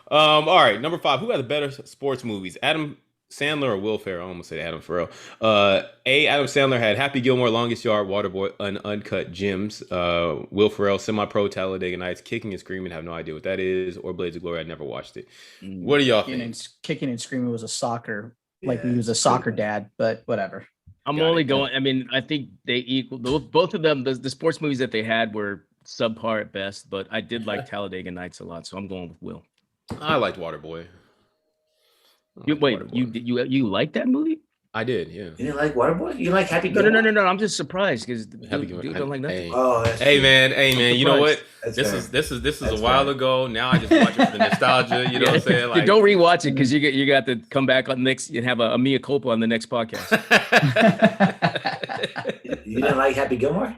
All right. Number 5. Who had the better sports movies? Adam Sandler or Will Ferrell? I almost said Adam Ferrell. Adam Sandler had Happy Gilmore, Longest Yard, Waterboy, Uncut Gems. Will Ferrell, Semi-Pro, Talladega Nights, Kicking and Screaming. Have no idea what that is. Or Blades of Glory. I never watched it. What do y'all think? Kicking and Screaming was a soccer, like he Yeah, was a soccer dad, but whatever. I'm Got only it. going. I mean, I think they equal. Both of them. The sports movies that they had were subpar at best, but I did like Talladega Nights a lot, so I'm going with Will. I liked Waterboy. You like that movie? I did, yeah. You didn't like Waterboy? You like Happy No. Gilmore? I'm just surprised because Happy you Gilmore. don't like that. Hey, Oh, that's hey true. man. You know what? That's This fair. is That's a while fair. ago. Now I just watch it for the nostalgia. You know what I'm saying? Like, Don't rewatch it because you got to come back on next and have a mea culpa on the next podcast. You didn't like Happy Gilmore?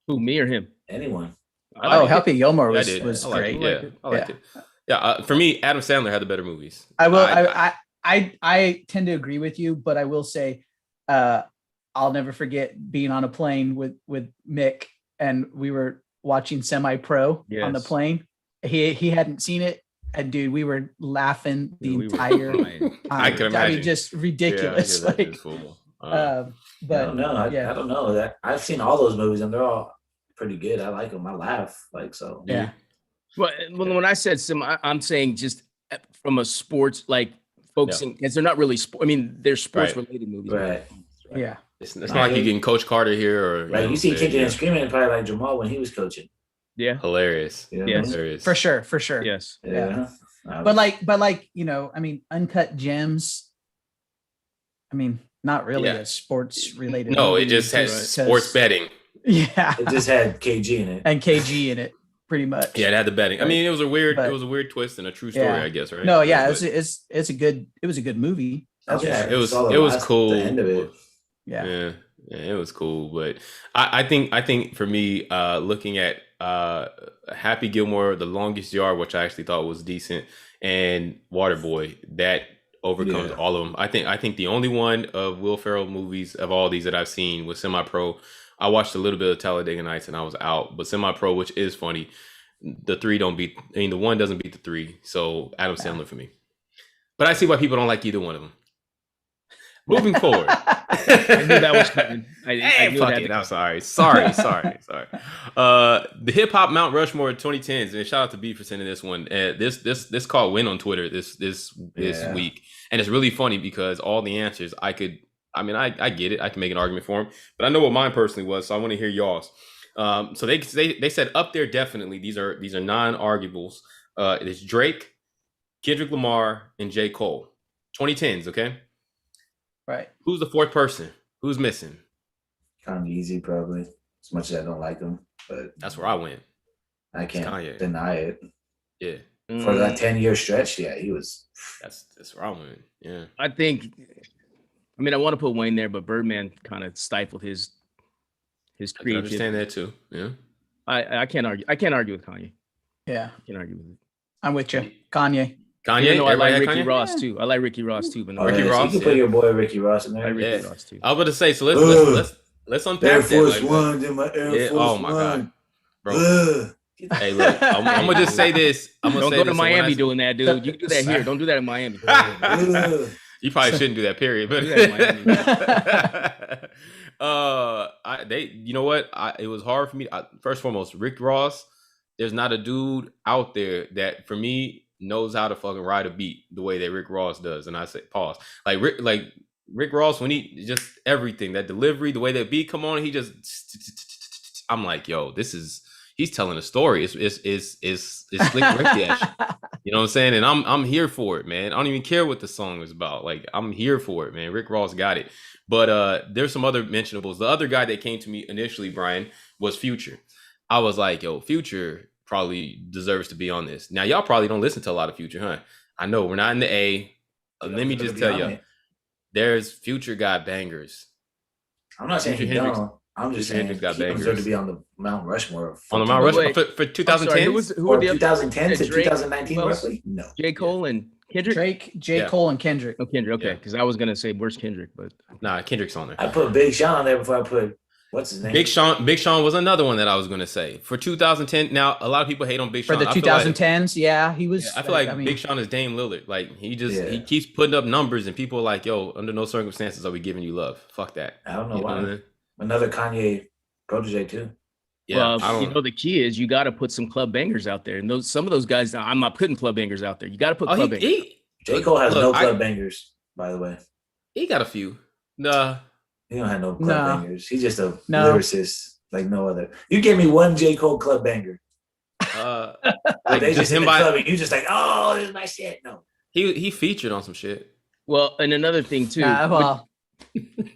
Who, me or him? Anyone? I Oh, like it. Happy Gilmore I was did. was I liked great. it. Yeah, I liked it. Yeah, for me, Adam Sandler had the better movies. I will. I I tend to agree with you, but I will say, I'll never forget being on a plane with Mick, and we were watching Semi-Pro on the plane. He hadn't seen it, and dude, we were laughing the entire time. I can imagine. I mean, just ridiculous. Yeah, but I don't know. I don't know that I've seen all those movies and they're all pretty good. I like them. I laugh so. Yeah. Well, when I said I'm saying just from a sports focusing, because they're not really sport. I mean, they're sports related movies. Right. Yeah. It's not like you're getting Coach Carter here or right. You see Kicking and Screaming probably like Jamal when he was coaching. Yeah. Hilarious. Yes. Hilarious. For sure. Yes. Yeah. But like, I mean, Uncut Gems. I mean, not really a sports related. No, it just has sports betting. Yeah. It just had KG in it. And KG in it, pretty much. Yeah, it had the betting. I mean, it was a weird twist and a true story, I guess, right? No, yeah, it was a good movie. It was cool. The end of it. Yeah, it was cool. But I think for me, looking at Happy Gilmore, The Longest Yard, which I actually thought was decent, and Waterboy, that overcomes all of them. I think the only one of Will Ferrell movies of all these that I've seen was Semi-Pro. I watched a little bit of Talladega Nights and I was out, but Semi-Pro, which is funny, the one doesn't beat the three. So Adam Sandler for me. But I see why people don't like either one of them. Moving forward. I knew that was coming. I'm sorry. The Hip Hop Mount Rushmore 2010s, and shout out to B for sending this one. This call went on Twitter this week, and it's really funny because all the answers I get it. I can make an argument for them, but I know what mine personally was, so I want to hear y'all's. So they said up there definitely. These are non-arguables. It's Drake, Kendrick Lamar, and J. Cole. 2010s, okay. Right. Who's the fourth person? Who's missing? Kind of easy, probably. As much as I don't like him, but that's where I went. I can't deny it. Yeah. For that 10-year stretch, he was. That's where I went. Yeah. I think. I mean, I want to put Wayne there, but Birdman kind of stifled his creativity. I understand that too. Yeah. I can't argue. I can't argue with Kanye. Yeah. I can't argue with it. I'm with you, Kanye. Kanye, I like Ricky Ross too. I like Ricky Ross too. But Ricky Ross, you can put your boy Ricky Ross in there. I like Ricky Ross too. I was about to say, so let's unpack Air that. Force One in my Air Force Oh my One. God, bro. Hey, look, I'm gonna just say this. Don't go to Miami doing that, dude. You can do that here. Don't do that in Miami. You probably shouldn't do that. Period. But you know what? It was hard for me. First and foremost, Rick Ross. There's not a dude out there that for me knows how to fucking ride a beat the way that Rick Ross does. And I say pause. Like Rick Ross, when he just everything, that delivery, the way that beat come on, he just I'm like, yo, he's telling a story. It's Slick Rick-ish. You know what I'm saying? And I'm here for it, man. I don't even care what the song is about. Like, I'm here for it, man. Rick Ross got it. But there's some other mentionables. The other guy that came to me initially, Brian, was Future. I was like, yo, Future probably deserves to be on this. Now, y'all probably don't listen to a lot of Future, huh? I know we're not in the A. Let me just tell you, there's Future got bangers. I'm not saying he don't. I'm just saying he deserves to be on the Mount Rushmore. On the Mount Rushmore for 2010? Who were the 2010 to 2019 roughly? No. J. Cole and Kendrick? Cole and Kendrick. Oh, Kendrick, okay. Because I was going to say, where's Kendrick? But nah, Kendrick's on there. I put Big Sean on there before I put, what's his name? Big Sean was another one that I was going to say. For 2010, now a lot of people hate on Big Sean. For the 2010s, he was. I feel like Big Sean is Dame Lillard. Like, he keeps putting up numbers and people are like, yo, under no circumstances are we giving you love. Fuck that. I don't know why. Another Kanye protege too. Yeah, well, the key is you got to put some club bangers out there, and some of those guys. I'm not putting club bangers out there. You got to put club bangers. J. Cole has no club bangers, by the way. He got a few. Nah, he don't have no club bangers. He's just a lyricist like no other. You give me one J. Cole club banger. Like they just him by club, and you just like, oh, this is my shit. No, he featured on some shit. Well, and another thing too.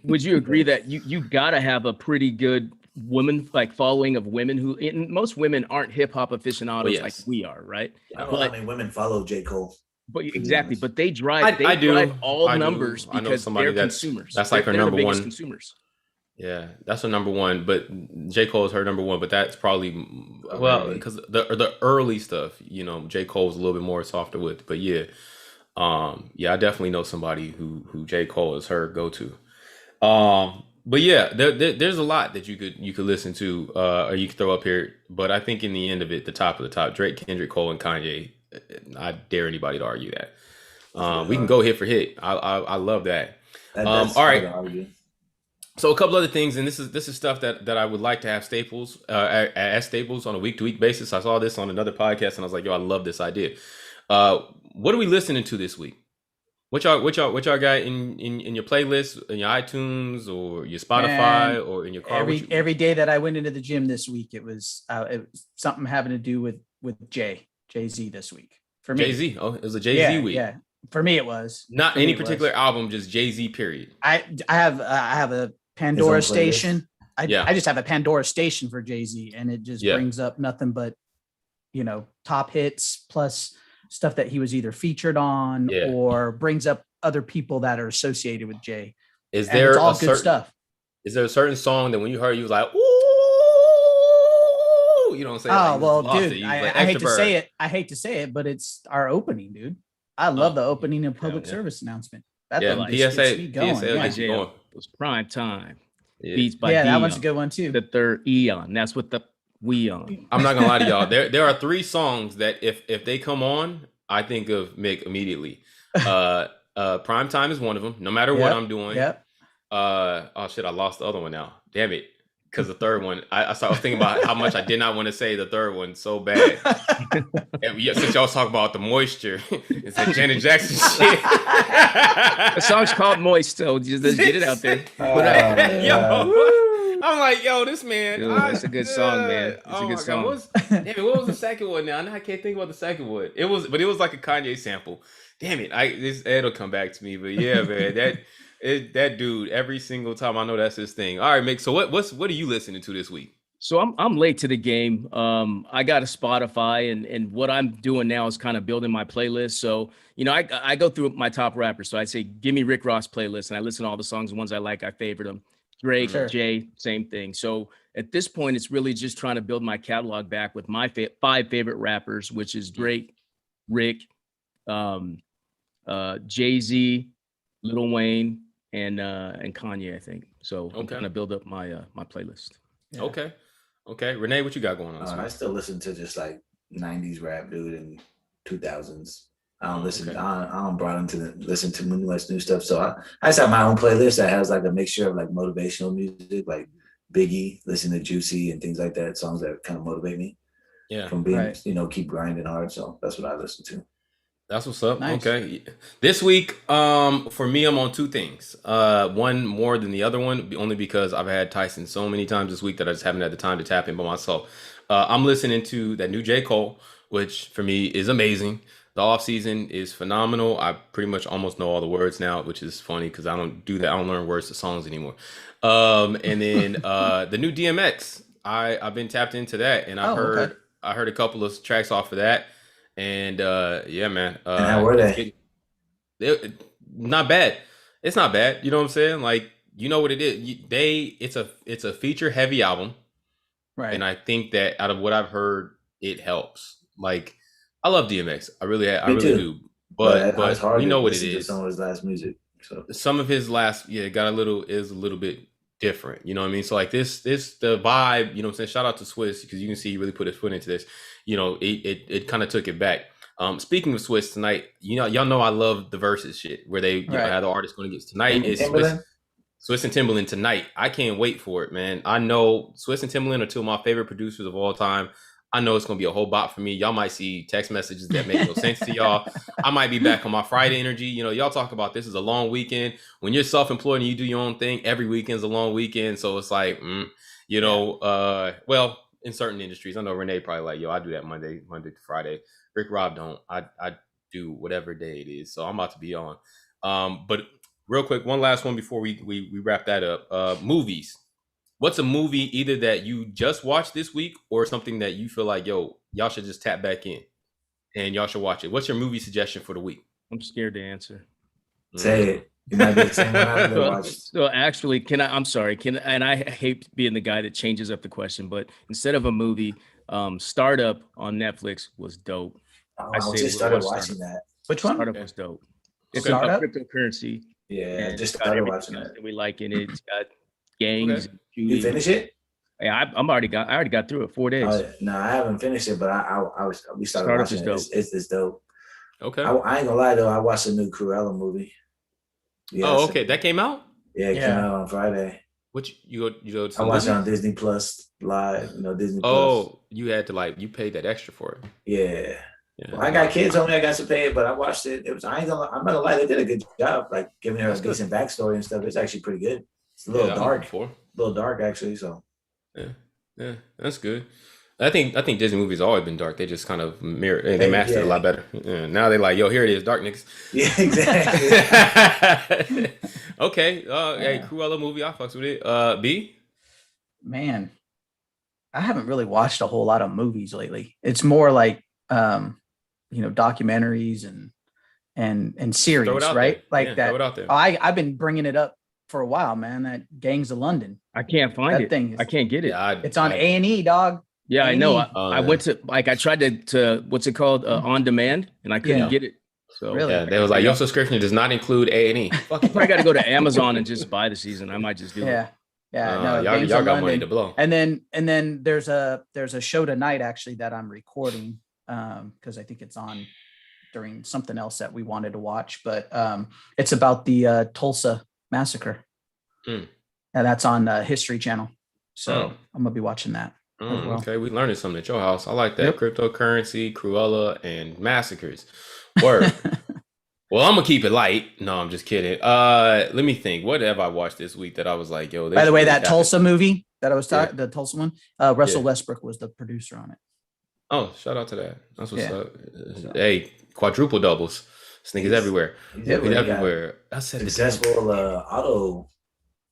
Would you agree that you got to have a pretty good following of women who, and most women aren't hip hop aficionados like we are, right? I don't know how many women follow J. Cole. But exactly, but they drive all numbers because they're consumers. That's like her number one. Consumers. Yeah, that's her number one. But J. Cole is her number one. But that's probably because the early stuff, J. Cole was a little bit more softer with. But yeah, Yeah, I definitely know somebody who J. Cole is her go-to. But yeah, there's a lot that you could listen to, or you could throw up here. But I think in the end of it, the top of the top, Drake, Kendrick, Cole, and Kanye. I dare anybody to argue that. We can go hit for hit. I love that. All right. So a couple other things, and this is stuff that I would like to have Staples at Staples on a week-to-week basis. I saw this on another podcast, and I was like, yo, I love this idea. What are we listening to this week? What y'all got in your playlist, in your iTunes or your Spotify or in your car? Every day that I went into the gym this week, it was something having to do with Jay-Z this week for me. Jay-Z. Oh, it was a Jay-Z week. Yeah, for me it was. Not any particular album, just Jay-Z. Period. I have a Pandora station. I just have a Pandora station for Jay-Z, and it just brings up nothing but top hits plus stuff that he was either featured on or brings up other people that are associated with Jay. Is there it's all good stuff? Is there a certain song that when you heard you was like, ooh, you know what I'm saying? Oh, well, dude, I hate to say it. I hate to say it, but it's our opening, dude. I love the opening of public service announcement. That PSA me going. It was Prime Time. Beats by that one's a good one too. The third Eon. That's what the we on. I'm not gonna lie to y'all. There are 3 songs that if they come on, I think of Mick immediately. Prime Time is one of them. No matter what I'm doing. Yep. Oh shit, I lost the other one now. Damn it. Because the third one, I was thinking about how much I did not want to say the third one so bad. Since y'all talk about the moisture, it's like Janet Jackson shit. The song's called Moist, so just get it out there. I'm like, yo, this man. Dude, it's a good song, man. It's a good song. What was the second one now? I can't think about the second one. It was like a Kanye sample. Damn it. It'll come back to me. But yeah, man, that dude, every single time I know that's his thing. All right, Mick. So what are you listening to this week? So I'm late to the game. I got a Spotify, and what I'm doing now is kind of building my playlist. So, I go through my top rappers. So I say, give me Rick Ross playlist, and I listen to all the songs, the ones I like, I favorite them. Drake, Jay, same thing. So at this point, it's really just trying to build my catalog back with my 5 favorite rappers, which is Drake, Rick, Jay-Z, Lil Wayne, and Kanye, I think. So I'm trying to build up my my playlist. Yeah. Okay. Renee, what you got going on? I still listen to just like 90s rap, dude, and 2000s. I don't listen. I don't broaden to listen to new stuff. So I just have my own playlist that has like a mixture of like motivational music, like Biggie, listen to Juicy and things like that. Songs that kind of motivate me. Yeah. From being, keep grinding hard. So that's what I listen to. That's what's up. Nice. Okay. This week, for me, I'm on 2 things. One more than the other one, only because I've had Tyson so many times this week that I just haven't had the time to tap in by myself. I'm listening to that new J. Cole, which for me is amazing. The off season is phenomenal. I pretty much almost know all the words now, which is funny because I don't do that. I don't learn words to songs anymore. And then the new DMX, I've been tapped into that, and I heard a couple of tracks off of that, and yeah, man. And how were they? Not bad. It's not bad. You know what I'm saying? Like, you know what it is. It's a feature heavy album, right? And I think that out of what I've heard, it helps. Like, I love DMX. I really do. But you know what it is. Some of his last music. So some of his last, is a little bit different. You know what I mean? So like this the vibe. You know what I'm saying? Shout out to Swiss because you can see he really put his foot into this. It kind of took it back. Speaking of Swiss tonight, y'all know I love the versus shit where they have the artists going against tonight. It's Swiss and Timbaland tonight. I can't wait for it, man. I know Swiss and Timbaland are 2 of my favorite producers of all time. I know it's going to be a whole bot for me. Y'all might see text messages that make no sense to y'all. I might be back on my Friday energy. Y'all talk about this is a long weekend. When you're self-employed and you do your own thing, every weekend's a long weekend. So it's like, well, in certain industries, I know Renee probably like, yo, I do that Monday to Friday. Rick Rob don't. I do whatever day it is. So I'm about to be on. But real quick, one last one before we wrap that up. Movies. What's a movie either that you just watched this week or something that you feel like, yo, y'all should just tap back in and y'all should watch it? What's your movie suggestion for the week? I'm scared to answer. Say it. You might be the same one. So actually, and I hate being the guy that changes up the question, but instead of a movie, Startup on Netflix was dope. I just started watching that. Which one? Startup was dope. It's Okay. about Startup? cryptocurrency. Yeah, and just it's got started everything watching else it. that we like in it. It's got gangs. Okay. and You shooting. finish it? Yeah, I already got through it 4 days. No, I haven't finished it, but we started Startup watching is it. dope. It's dope. Okay. I ain't gonna lie though, I watched the new Cruella movie. Yeah, Oh, okay. That came out. Yeah, it came Yeah. out on Friday. Which you go to I the watched it on movie? Disney Plus live. Disney Plus. Oh, you had to you paid that extra for it. Yeah. Yeah. Well, I got kids on me. I got to pay it, but I watched it. I'm not gonna lie, they did a good job, like giving her That's a good. decent backstory and stuff. It's actually pretty good. It's a Yeah, little I'm dark, looking for. a little dark actually. So Yeah, that's good. I think Disney movies always been dark. They just kind of they mastered it a lot better. Yeah, now they're like, yo, here it is, dark niggas. yeah, exactly. Okay. Hey, Yeah. Cruella movie, I fucks with it. B. Man, I haven't really watched a whole lot of movies lately. It's more like documentaries and series, Throw it out right? there. Like Yeah, that. Throw it out there. I've been bringing it up for a while, man. That Gangs of London. I can't find That it. thing is- I can't get it. Yeah, It's on A&E, dog. Yeah, I know. A&E. I went to I tried to what's it called on demand, and I couldn't Yeah. get it. So Really? Yeah, they was like, your subscription does not include A&E. Fuck I probably got to go to Amazon and just buy the season. I might just do it. Yeah. Yeah. No, y'all Gangs got of money London. to blow. And then there's a show tonight actually that I'm recording because I think it's on during something else that we wanted to watch, but it's about the Tulsa massacre. Mm. And that's on History Channel. So Mm. I'm gonna be watching that. as well. Okay, we learned something at your house. I like that. Yep. Cryptocurrency, Cruella, and massacres. Word. Well, I'm gonna keep it light. No, I'm just kidding. Let me think. What have I watched this week that I was like, yo? By the way, that Tulsa movie that I was talking, Yeah. the Tulsa one, Russell Yeah. Westbrook was the producer on it. Oh, shout out to that. That's what's Yeah. up. Hey, quadruple doubles. This nigga's everywhere. He's Yep. He's got everywhere. I said the successful auto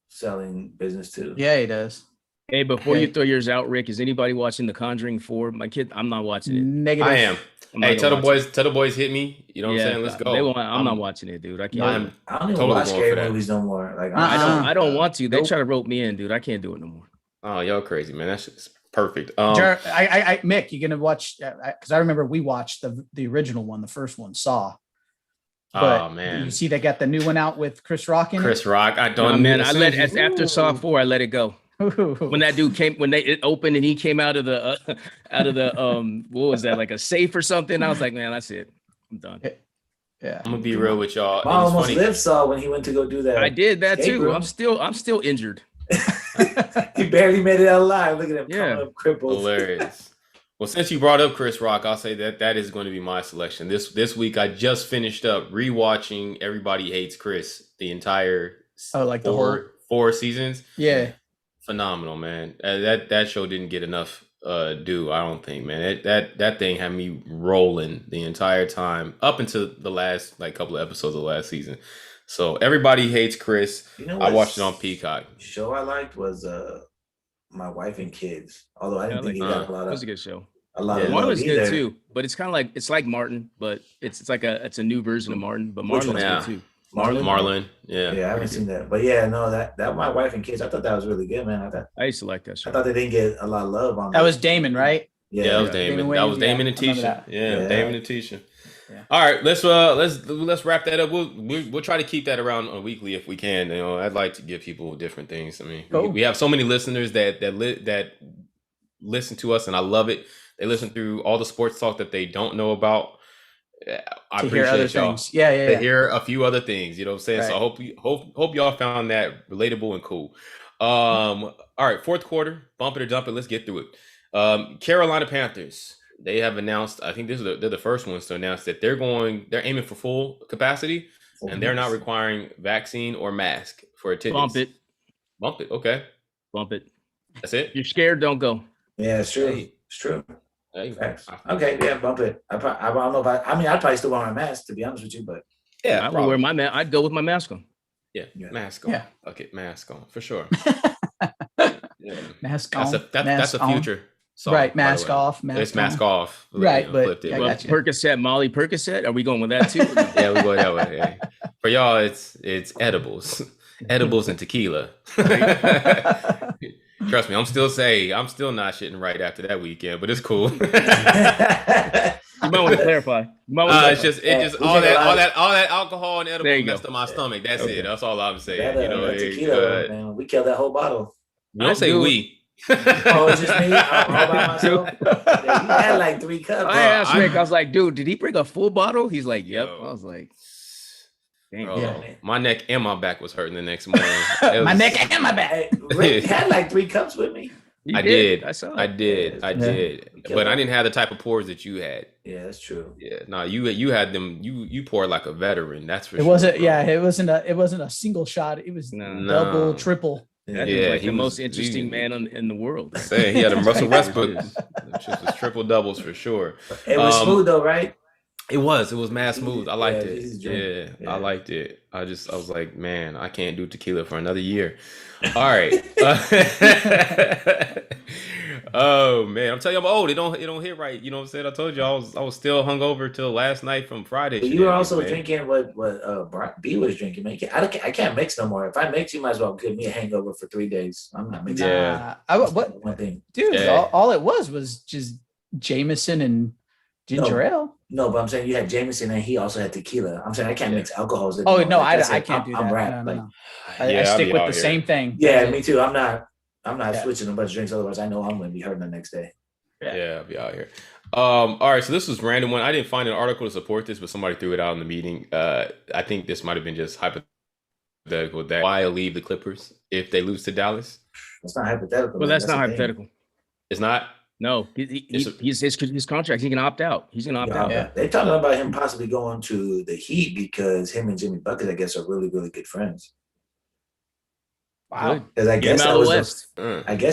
selling business too. Yeah, he does. Hey, before Okay. you throw yours out, Rick, is anybody watching The Conjuring 4? My kid, I'm not watching it. Negative. I am. I'm not Hey, gonna watch tell the boys hit me. You know what it. I'm saying? Let's go. They won't, I'm not watching it, dude. I can't. I'm I don't even totally watch going scary for that. movies no more. Like I don't want to. They Nope. try to rope me in, dude. I can't do it no more. Oh, y'all crazy, man. That shit's perfect. Mick, you're gonna watch because I remember we watched the original one, the first one, Saw. But Oh man, you see they got the new one out with Chris Rock in Chris Rock. I Oh, don't. man, as I soon let as you- after Saw 4, I let it go. it. When that dude came, it opened and he came out of the what was that, like a safe or something? I was like, man, that's it. I'm done. Yeah. I'm gonna be real with y'all. I almost lived Saw when he went to go do that. I did that escape too. room. I'm still injured. He barely made it out alive. Look at him Yeah. coming up crippled. Hilarious. Well, since you brought up Chris Rock, I'll say that is going to be my selection. This week I just finished up rewatching Everybody Hates Chris, the entire Like the whole. four seasons. Yeah. Phenomenal, man. That show didn't get enough due, I don't think, man. That thing had me rolling the entire time up until the last couple of episodes of the last season. So Everybody Hates Chris. You know I what watched it on Peacock. show I liked was My Wife and Kids. Although I didn't think he like got a lot That was a of good show. a lot Yeah. of Martin love was good either. too, but it's kind of like Martin, but it's like it's a new version of Martin. But Which Martin was one? Yeah. good too. Marlon. Yeah. Yeah, I haven't seen that. But yeah, no, that My Wife and Kids, I thought that was really good, man. I used to like that show. I thought they didn't get a lot of love on That was Damon, right? Yeah, that was Yeah. Damon. Damon That was Wayans, Damon yeah, and I remember Tisha. that. Yeah, Yeah. Damon and Tisha. Yeah. All right, let's wrap that up. We'll try to keep that around on weekly if we can. You know, I'd like to give people different things. I mean, Cool. we have so many listeners that listen to us, and I love it. They listen through all the sports talk that they don't know about. I To hear other appreciate y'all. things. Yeah, yeah, To yeah. hear a few other things, you know what I'm saying? So I hope y'all found that relatable and cool. All right, fourth quarter, bump it or dump it. Let's get through it. Carolina Panthers, they have announced, I think they're the first ones to announce that they're aiming for full capacity, and they're not requiring vaccine or mask for attendance. Bump it. Okay, Bump it. that's it. If you're scared, don't go. Yeah, it's true. Hey. It's true. Hey, Facts. Okay, yeah, bump it. I don't know about. I mean, I'd probably still wear my mask to be honest with you, but yeah, I would probably. wear my mask. I'd go with my mask on. Yeah, Yeah. mask on. Yeah. Okay, mask on for sure. Yeah. Mask on. That's a on. future song, Right, by the mask way. off. Mask It's mask on. off. Right, but flipped it. I Well, got you. Percocet, Molly Percocet. Are we going with that too? Yeah, we go that way. Yeah. For y'all, it's edibles, edibles and tequila. Trust me, I'm still not shitting right after that weekend, but it's cool. I You might want to clarify. It's just all that alcohol and edibles messed up my stomach. That's it. That's all I'm saying. That tequila, man, we killed that whole bottle. Don't say we. Oh, it's just me all by myself. Yeah, you had like 3 cups. I asked Rick, I was like, dude, did he bring a full bottle? He's like, yep. I was like, dang. My neck and my back was hurting the next morning. My neck and my back. Hey, Rick had like 3 cups with me. I did. I saw. I did. But I didn't have the type of pours that you had. Yeah, that's true. Yeah, no, you had them. You poured like a veteran. That's for sure. Wasn't. Yeah, it wasn't a single shot. It was double, triple. Yeah, like the most interesting man in the world. Saying he had a Russell Westbrook. Just was triple doubles for sure. It was smooth though, right? It was mad smooth. I liked it. Yeah, I liked it. I was like, man, I can't do tequila for another year. All right. Oh man, I'm telling you, I'm old. It don't hit right. You know what I'm saying? I told you I was still hungover till last night from Friday. But you were also drinking what B was drinking. Man, I can't mix no more. If I mix, you might as well give me a hangover for 3 days. I'm not mixing. Yeah. One thing, dude. Yeah. All it was just Jameson and ginger ale. No, but I'm saying you had Jameson and he also had tequila. I'm saying I can't mix alcohols. Oh no, I can't do that. I'm wrapped. No. I stick with the same thing. Yeah, me too. I'm not switching a bunch of drinks. Otherwise, I know I'm going to be hurting the next day. Yeah, I'll be out here. All right, so this was random one. I didn't find an article to support this, but somebody threw it out in the meeting. I think this might have been just hypothetical. That why leave the Clippers if they lose to Dallas? That's not hypothetical. Well, that's not hypothetical. It's not. No, his contract. He can opt out. He's gonna opt out. Yeah, they're talking about him possibly going to the Heat because him and Jimmy Bucket, I guess, are really, really good friends. Wow. Because I guess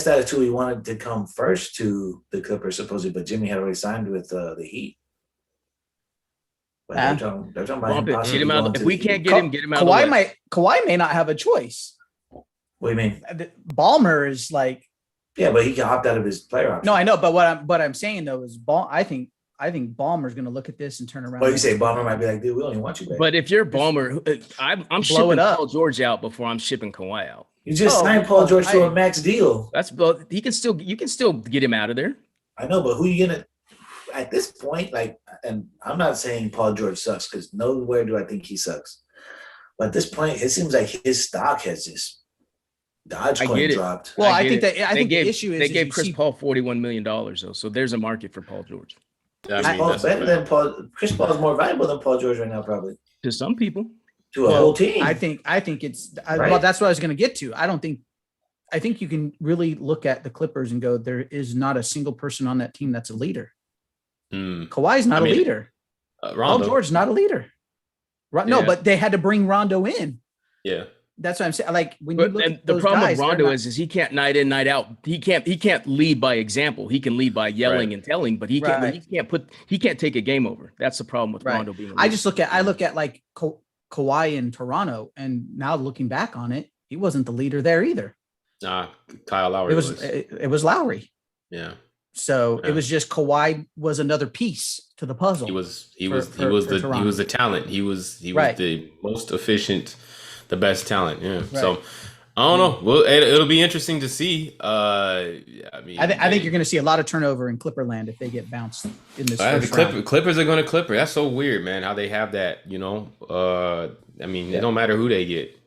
that is who he wanted to come first to the Clippers, supposedly, but Jimmy had already signed with the Heat. But they're talking about him get him out. If we can't get him out. Kawhi may not have a choice. What do you mean? Ballmer is like. Yeah, but he can opt out of his player option. No, I know, but what I'm saying though is I think Ballmer's going to look at this and turn around. Well, you say Ballmer might be like, dude, we only want you back. But if you're Ballmer, I'm shipping Paul George out before I'm shipping Kawhi out. You just signed Paul George to a max deal. You can still get him out of there. I know, but who are you gonna at this point? Like, and I'm not saying Paul George sucks because nowhere do I think he sucks. But at this point, it seems like his stock has just Dogecoin dropped. Well, I think the issue is they gave Chris Paul $41 million though, so there's a market for Paul George. Chris Paul's better than Paul. Chris Paul is more valuable than Paul George right now, probably to some people. To a whole team. I think it's well, that's what I was going to get to. I think you can really look at the Clippers and go, there is not a single person on that team that's a leader. Kawhi's not a leader. Paul George's not a leader. No, but they had to bring Rondo in. Yeah. That's what I'm saying. Like when you look at the those problem guys, with Rondo is he can't night in, night out. He can't lead by example. He can lead by yelling and telling, but he can't take a game over. That's the problem with Rondo being. I look at like Kawhi in Toronto, and now looking back on it, he wasn't the leader there either. Nah, Kyle Lowry it was Lowry. Yeah. So it was just Kawhi was another piece to the puzzle. He was the talent. He was the most efficient, the best talent. Yeah. Right. So I don't know. Well, it'll be interesting to see. I think you're going to see a lot of turnover in Clipperland if they get bounced in this first round. Clippers are going to Clipper. That's so weird, man. How they have that, you know. It don't matter who they get.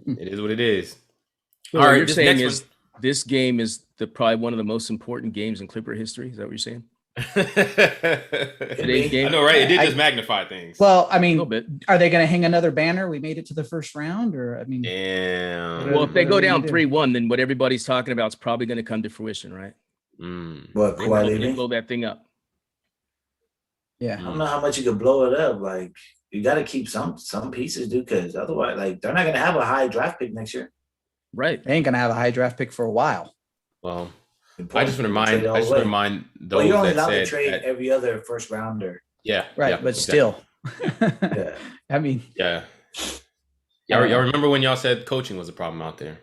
It is what it is. So all right, you're saying is this game is probably one of the most important games in Clipper history. Is that what you're saying? Today's game. I know, right? It did just magnify things. Well, I mean, are they going to hang another banner? We made it to the first round, or I mean, well, if they go down 3-1, then what everybody's talking about is probably going to come to fruition, right? What Kawhi blow that thing up? Yeah, I don't know how much you could blow it up. Like you got to keep some pieces, dude, because otherwise, like they're not going to have a high draft pick next year. Right, they ain't going to have a high draft pick for a while. Well. I just want to remind those you're only that allowed said to trade every other first rounder. Yeah, right. Yeah, but still, I mean, y'all remember when y'all said coaching was a problem out there?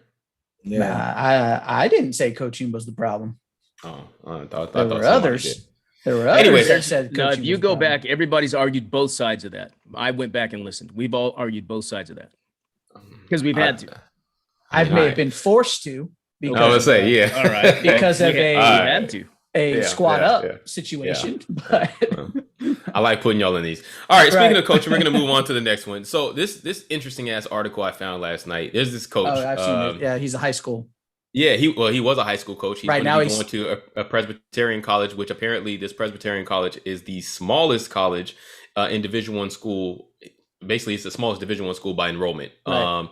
Yeah, I didn't say coaching was the problem. Oh, I thought there were others. There were others that said coaching. If you go back, everybody's argued both sides of that. I went back and listened. We've all argued both sides of that because we've had to. I may have been forced to. I would say, yeah. All right. Because of had to. a squat up situation. But I like putting y'all in these. All right, speaking of coaching, we're going to move on to the next one. So this interesting ass article I found last night. There's this coach. Oh, I've seen it. Yeah, he's a high school. Yeah, he was a high school coach. He's right now he's going to a Presbyterian college, which apparently this Presbyterian college is the smallest college in Division I school. Basically, it's the smallest Division I school by enrollment. Right.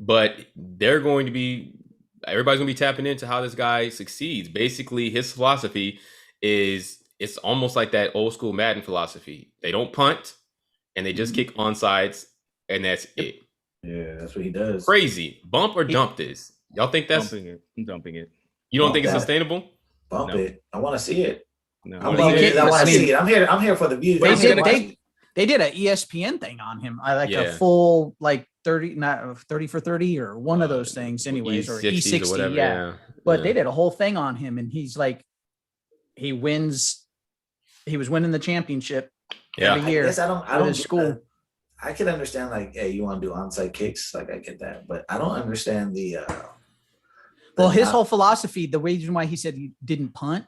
But they're going to be, everybody's going to be tapping into how this guy succeeds. Basically, his philosophy is, it's almost like that old school Madden philosophy. They don't punt, and they just kick onside, and that's it. Yeah, that's what he does. Crazy. Bump or dump this. Y'all think that's dumping it? I'm dumping it. You don't think it's sustainable? Bump it. I want to see it. No. I want to see it. I'm here for the views. They did an ESPN thing on him. I like a full like 30 for 30 or one of those things, anyways, or E60, or whatever, But they did a whole thing on him, and he's like, he was winning the championship every year. I don't his school. I can understand like, hey, you want to do onside kicks, like I get that, but I don't understand the. Well, his whole philosophy, the reason why he said he didn't punt,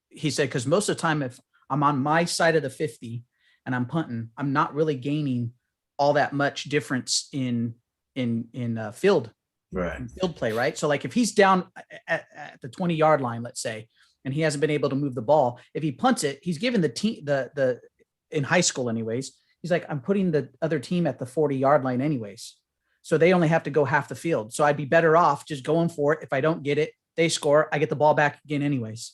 he said because most of the time, if I'm on my side of the 50 and I'm punting, I'm not really gaining all that much difference in field play, right? So like if he's down at the 20-yard line, let's say, and he hasn't been able to move the ball, if he punts it, he's given the team the in high school anyways. He's like, I'm putting the other team at the 40-yard line anyways. So they only have to go half the field. So I'd be better off just going for it. If I don't get it, they score. I get the ball back again anyways.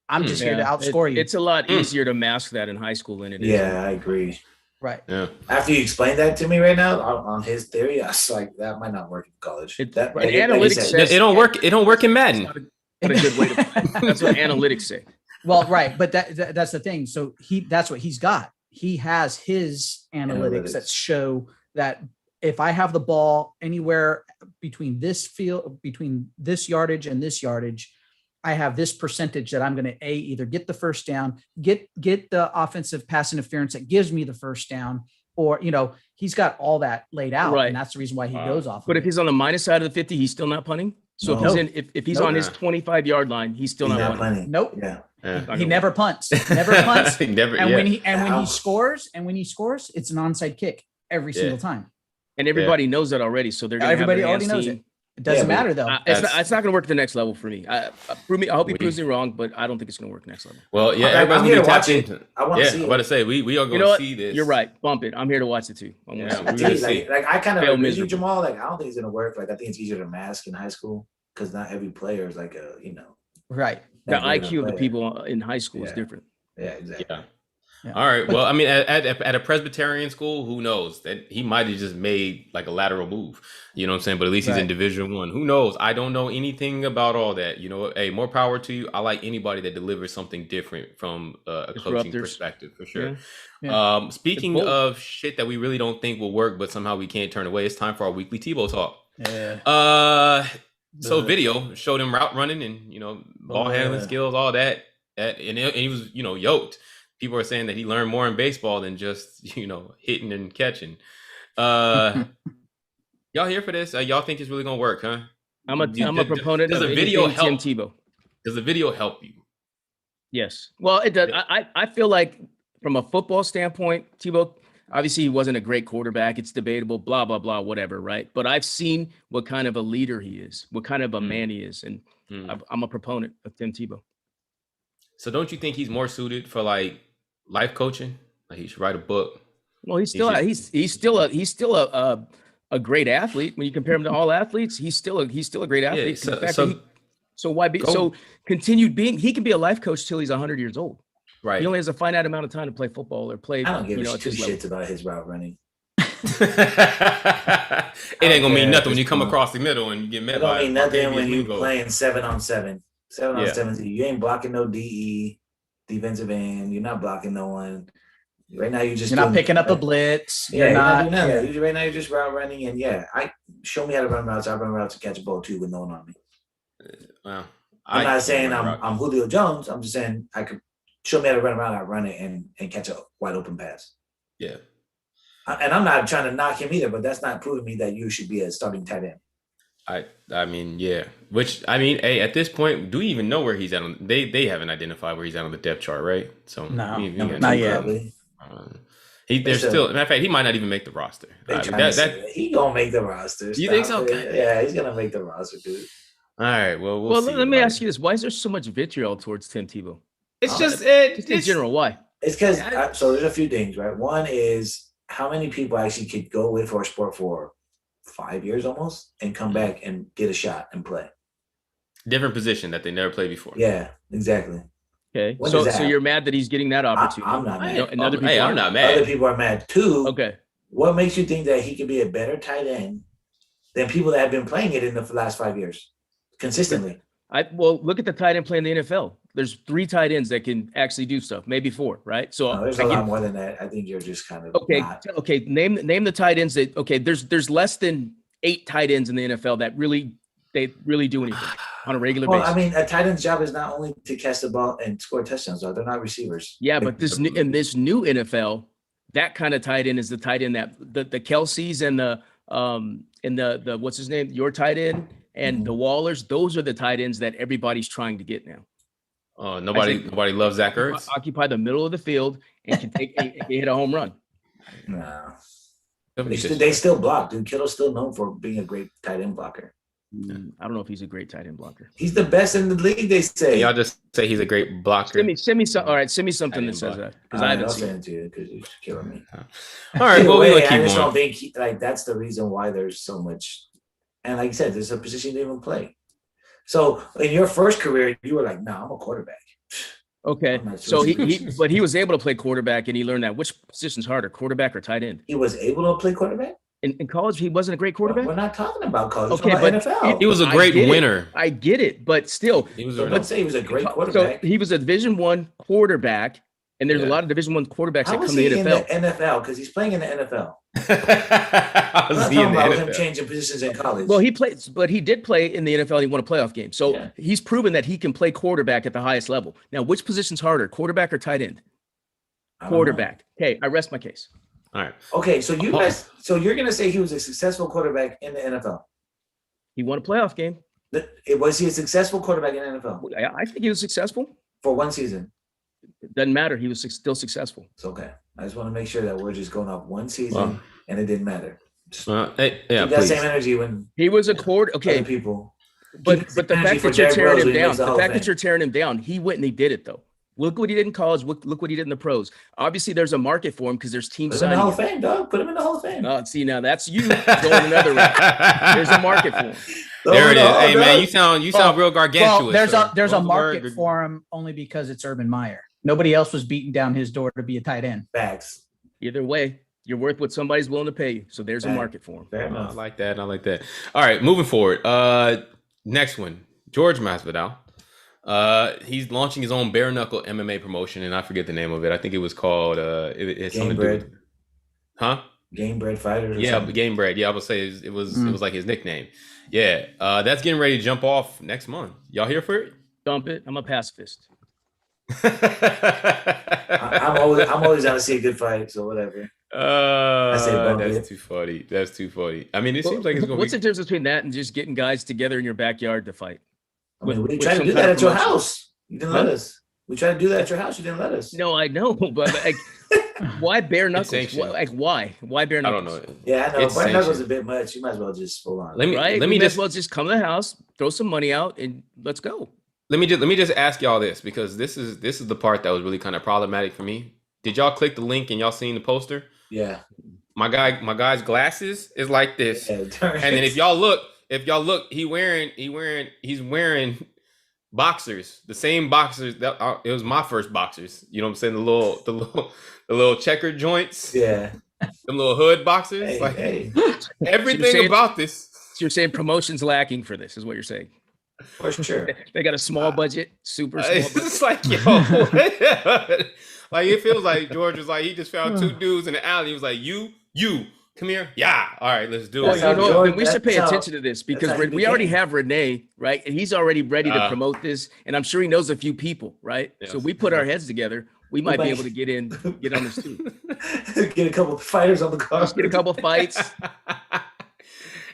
I'm just here to outscore you. It's a lot easier to mask that in high school than it is. Yeah, I agree. Right. Yeah. After you explain that to me right now on his theory, I was like, that might not work in college. Analytics says it don't work. It don't work in Madden. Not a good way to play. That's what analytics say. Well, right, but that's the thing. So that's what he's got. He has his analytics that show that if I have the ball anywhere between this yardage and this yardage, I have this percentage that I'm going to either get the first down, get the offensive pass interference that gives me the first down, or he's got all that laid out, and that's the reason why he goes off. But if he's on the minus side of the 50, he's still not punting. So if he's on his 25-yard line, he's still not punting. Nope. Yeah. He never punts. Never punts. When he scores, it's an onside kick every single time. And everybody knows that already. So they're going to everybody already knows it. It doesn't matter though. It's not going to work at the next level for me. I hope he proves me wrong, but I don't think it's going to work next level. Well, everybody's going to watch it. I want to see. I'm about to say we are going to see this. You're right. Bump it. I'm here to watch it too. I kind of agree with you, Jamal. Like I don't think it's going to work. Like I think it's easier to mask in high school because not every player is like right. The IQ of the people in high school is different. Yeah, exactly. Yeah. All right. Well, I mean, at a Presbyterian school, who knows? That he might have just made like a lateral move. You know what I'm saying? But at least he's in Division I. Who knows? I don't know anything about all that. Hey, more power to you. I like anybody that delivers something different from a coaching perspective, for sure. Yeah. Speaking of shit that we really don't think will work, but somehow we can't turn away, it's time for our weekly Tebow talk. Yeah. So video showed him route running and ball handling skills, all that, and he was yoked. People are saying that he learned more in baseball than just hitting and catching. Y'all here for this? Y'all think it's really gonna work, huh? I'm a proponent. Does of the video help Tim Tebow? Does the video help you? Yes. Well, it does. I feel like from a football standpoint, Tebow. Obviously, he wasn't a great quarterback. It's debatable, blah, blah, blah, whatever, right? But I've seen what kind of a leader he is, what kind of a man he is. And I'm a proponent of Tim Tebow. So don't you think he's more suited for like life coaching? Like he should write a book. Well, he's still a great athlete. When you compare him to all athletes, he's still a great athlete. So continued being, he can be a life coach till he's 100 years old. Right. He only has a finite amount of time to play football or play. I don't give two shits about his route running. It ain't gonna mean nothing when you come across the middle and you get met. It don't mean nothing when you playing 7-on-7. 7-on-7. You ain't blocking no DE, defensive end. You're not blocking no one. Right now, you're not picking up a blitz. You're not doing nothing. Right now, you're just route running. And show me how to run routes. I run routes to catch a ball too with no one on me. Well, I'm not saying I'm Julio Jones. I'm just saying I could. Show me how to run around, I run it and catch a wide open pass. Yeah. And I'm not trying to knock him either, but that's not proving me that you should be a starting tight end. I mean, yeah. Which I mean, hey, at this point, do we even know where he's at? They haven't identified where he's at on the depth chart, right? So No, Number not two, yet. probably. There's still, matter of fact, he might not even make the roster. He gonna make the roster. You think so? Okay. Yeah, he's gonna make the roster, dude. All right. Well, we'll see. Let me ask you this: why is there so much vitriol towards Tim Tebow? It's just in general. Why? It's because so there's a few things, right? One is how many people actually could go away for a sport for 5 years almost and come back and get a shot and play. Different position that they never played before. Yeah, exactly. Okay, so you're mad that he's getting that opportunity? I'm not mad. I'm not mad. Other people are mad too. Okay. What makes you think that he could be a better tight end than people that have been playing it in the last 5 years consistently? Well, look at the tight end play in the NFL. There's 3 tight ends that can actually do stuff, maybe 4, right? So there's a lot more than that. I think you're just kind of okay. Name the tight ends that there's less than 8 tight ends in the NFL that really do anything on a regular basis. I mean, a tight end's job is not only to catch the ball and score touchdowns, though. They're not receivers. Yeah, but in this new NFL, that kind of tight end is the tight end that the Kelce's and the what's his name, your tight end and the Wallers. Those are the tight ends that everybody's trying to get now. Nobody loves Zach Ertz. Occupy the middle of the field and can hit a home run. No, they still block, dude. Kittle's still known for being a great tight end blocker. I don't know if he's a great tight end blocker. He's the best in the league, they say. Y'all just say he's a great blocker. Send me some. All right, send me something that says that because I haven't seen it to you because you're killing me. All right, well, I just don't think that's the reason why there's so much. And like you said, there's a position you didn't even play. So in your first career, you were like, "No, I'm a quarterback." Okay, so he was able to play quarterback, and he learned that. Which position's harder, quarterback or tight end? He was able to play quarterback. In college, he wasn't a great quarterback. We're not talking about college. Okay, but NFL. He was a great winner. I get it, but still, let's say he was a great quarterback. So he was a Division I quarterback, and there's a lot of Division I quarterbacks that come to the NFL. In the NFL because he's playing in the NFL. I'm not talking about him changing positions in college. Well, he did play in the NFL. And he won a playoff game, so he's proven that he can play quarterback at the highest level. Now, which position's harder, quarterback or tight end? Quarterback. Okay, I rest my case. All right. Okay, so you're gonna say he was a successful quarterback in the NFL? He won a playoff game. Was he a successful quarterback in the NFL? I think he was successful for one season. It doesn't matter. He was still successful. It's okay. I just want to make sure that we're just going off one season and it didn't matter. That same energy when he was a quarter. Okay, people. But the fact that you're tearing him down, you're tearing him down, he went and he did it though. Look what he did in college. Look what he did in the pros. Obviously, there's a market for him because there's teams signing him in the Hall of Fame, dog. Put him in the Hall of Fame. Oh, see, now that's you going another route. There's a market for him. There it is. Hey, man, you sound real gargantuous. Well, there's a market for him only because it's Urban Meyer. Nobody else was beating down his door to be a tight end. Facts. Either way, you're worth what somebody's willing to pay you. So there's a market for him. I like that. All right, moving forward. Next one, George Masvidal. He's launching his own bare knuckle MMA promotion, and I forget the name of it. I think it was called it's something to do with, Game Bread Fighters. Game Bread. Yeah, I would say it was like his nickname. Yeah, that's getting ready to jump off next month. Y'all here for it? Dump it. I'm a pacifist. I'm always down to see a good fight, so whatever. That's too funny. That's too funny. I mean, it seems like it's going. What's the difference between that and just getting guys together in your backyard to fight? We tried to do that at your house. You didn't let us. We tried to do that at your house. You didn't let us. No, I know, but like, why bare knuckles? Why? Why bare knuckles? I don't know. Yeah, I know. Bare knuckles is a bit much. You might as well just hold on. Let me just come to the house, throw some money out, and let's go. Let me just ask y'all this, because this is the part that was really kind of problematic for me. Did y'all click the link and y'all seen the poster? Yeah. My guy's glasses is like this, and then if y'all look, he's wearing boxers, the same boxers that it was my first boxers. You know what I'm saying? The little checker joints. Yeah. Them little hood boxers. Everything so about this. So you're saying promotion's lacking for this, is what you're saying? For sure. They got a small budget, super small budget. It's like, yo, like it feels like George was like, he just found 2 dudes in the alley. He was like, you, come here. Yeah. All right, let's do it. We should pay attention to this because we already have Renee, right? And he's already ready to promote this. And I'm sure he knows a few people, right? Yes. So we put our heads together. We might be able to get on this too. Get a couple of fighters on the card. Get a couple of fights.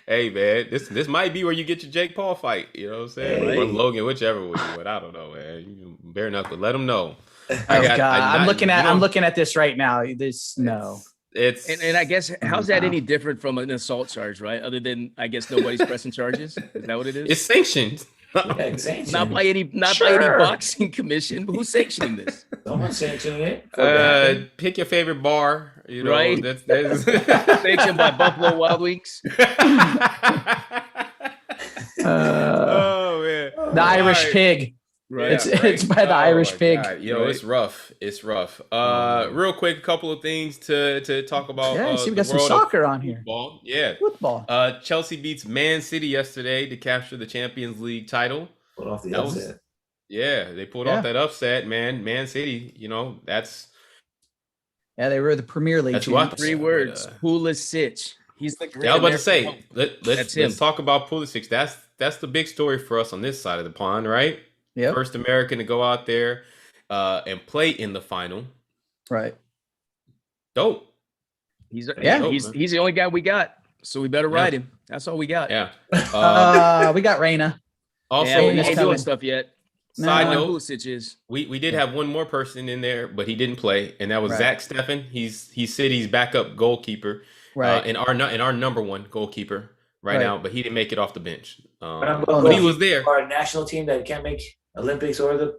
Hey man, this might be where you get your Jake Paul fight. You know what I'm saying? Hey. Or Logan, whichever one. But I don't know, man. You bare knuckle. Let them know. I'm looking at this right now. It's and I guess how's that any different from an assault charge, right? Other than I guess nobody's pressing charges. Is that what it is? It's sanctioned. Not by any boxing commission. But who's sanctioning this? Someone's sanctioning it. Pick your favorite bar. You know, right? That's sanctioned by Buffalo Wild Wings. Oh man, the Irish Pig. Right. It's by the Irish Pig. God. It's rough. It's rough. Real quick, a couple of things to talk about. Yeah, see, we got some soccer on here. Football. Yeah. Football. Chelsea beats Man City yesterday to capture the Champions League title. Pulled off the upset. They pulled off that upset, man. Man City, they were the Premier League. That's 3 words. Pulisic. He's the great. I was about to say, let's talk about Pulisic. That's the big story for us on this side of the pond, right? Yep. First American to go out there and play in the final. Right. Dope. He's the only guy we got, so we better ride him. That's all we got. Yeah. We got Reina. Also, he ain't doing stuff yet. Side note, Pulisic is. We did have one more person in there, but he didn't play, and that was Right. Zach Steffen. He's City's backup goalkeeper, Right. and our number one goalkeeper right now, but he didn't make it off the bench. But he was there. Our national team that can't make Olympics or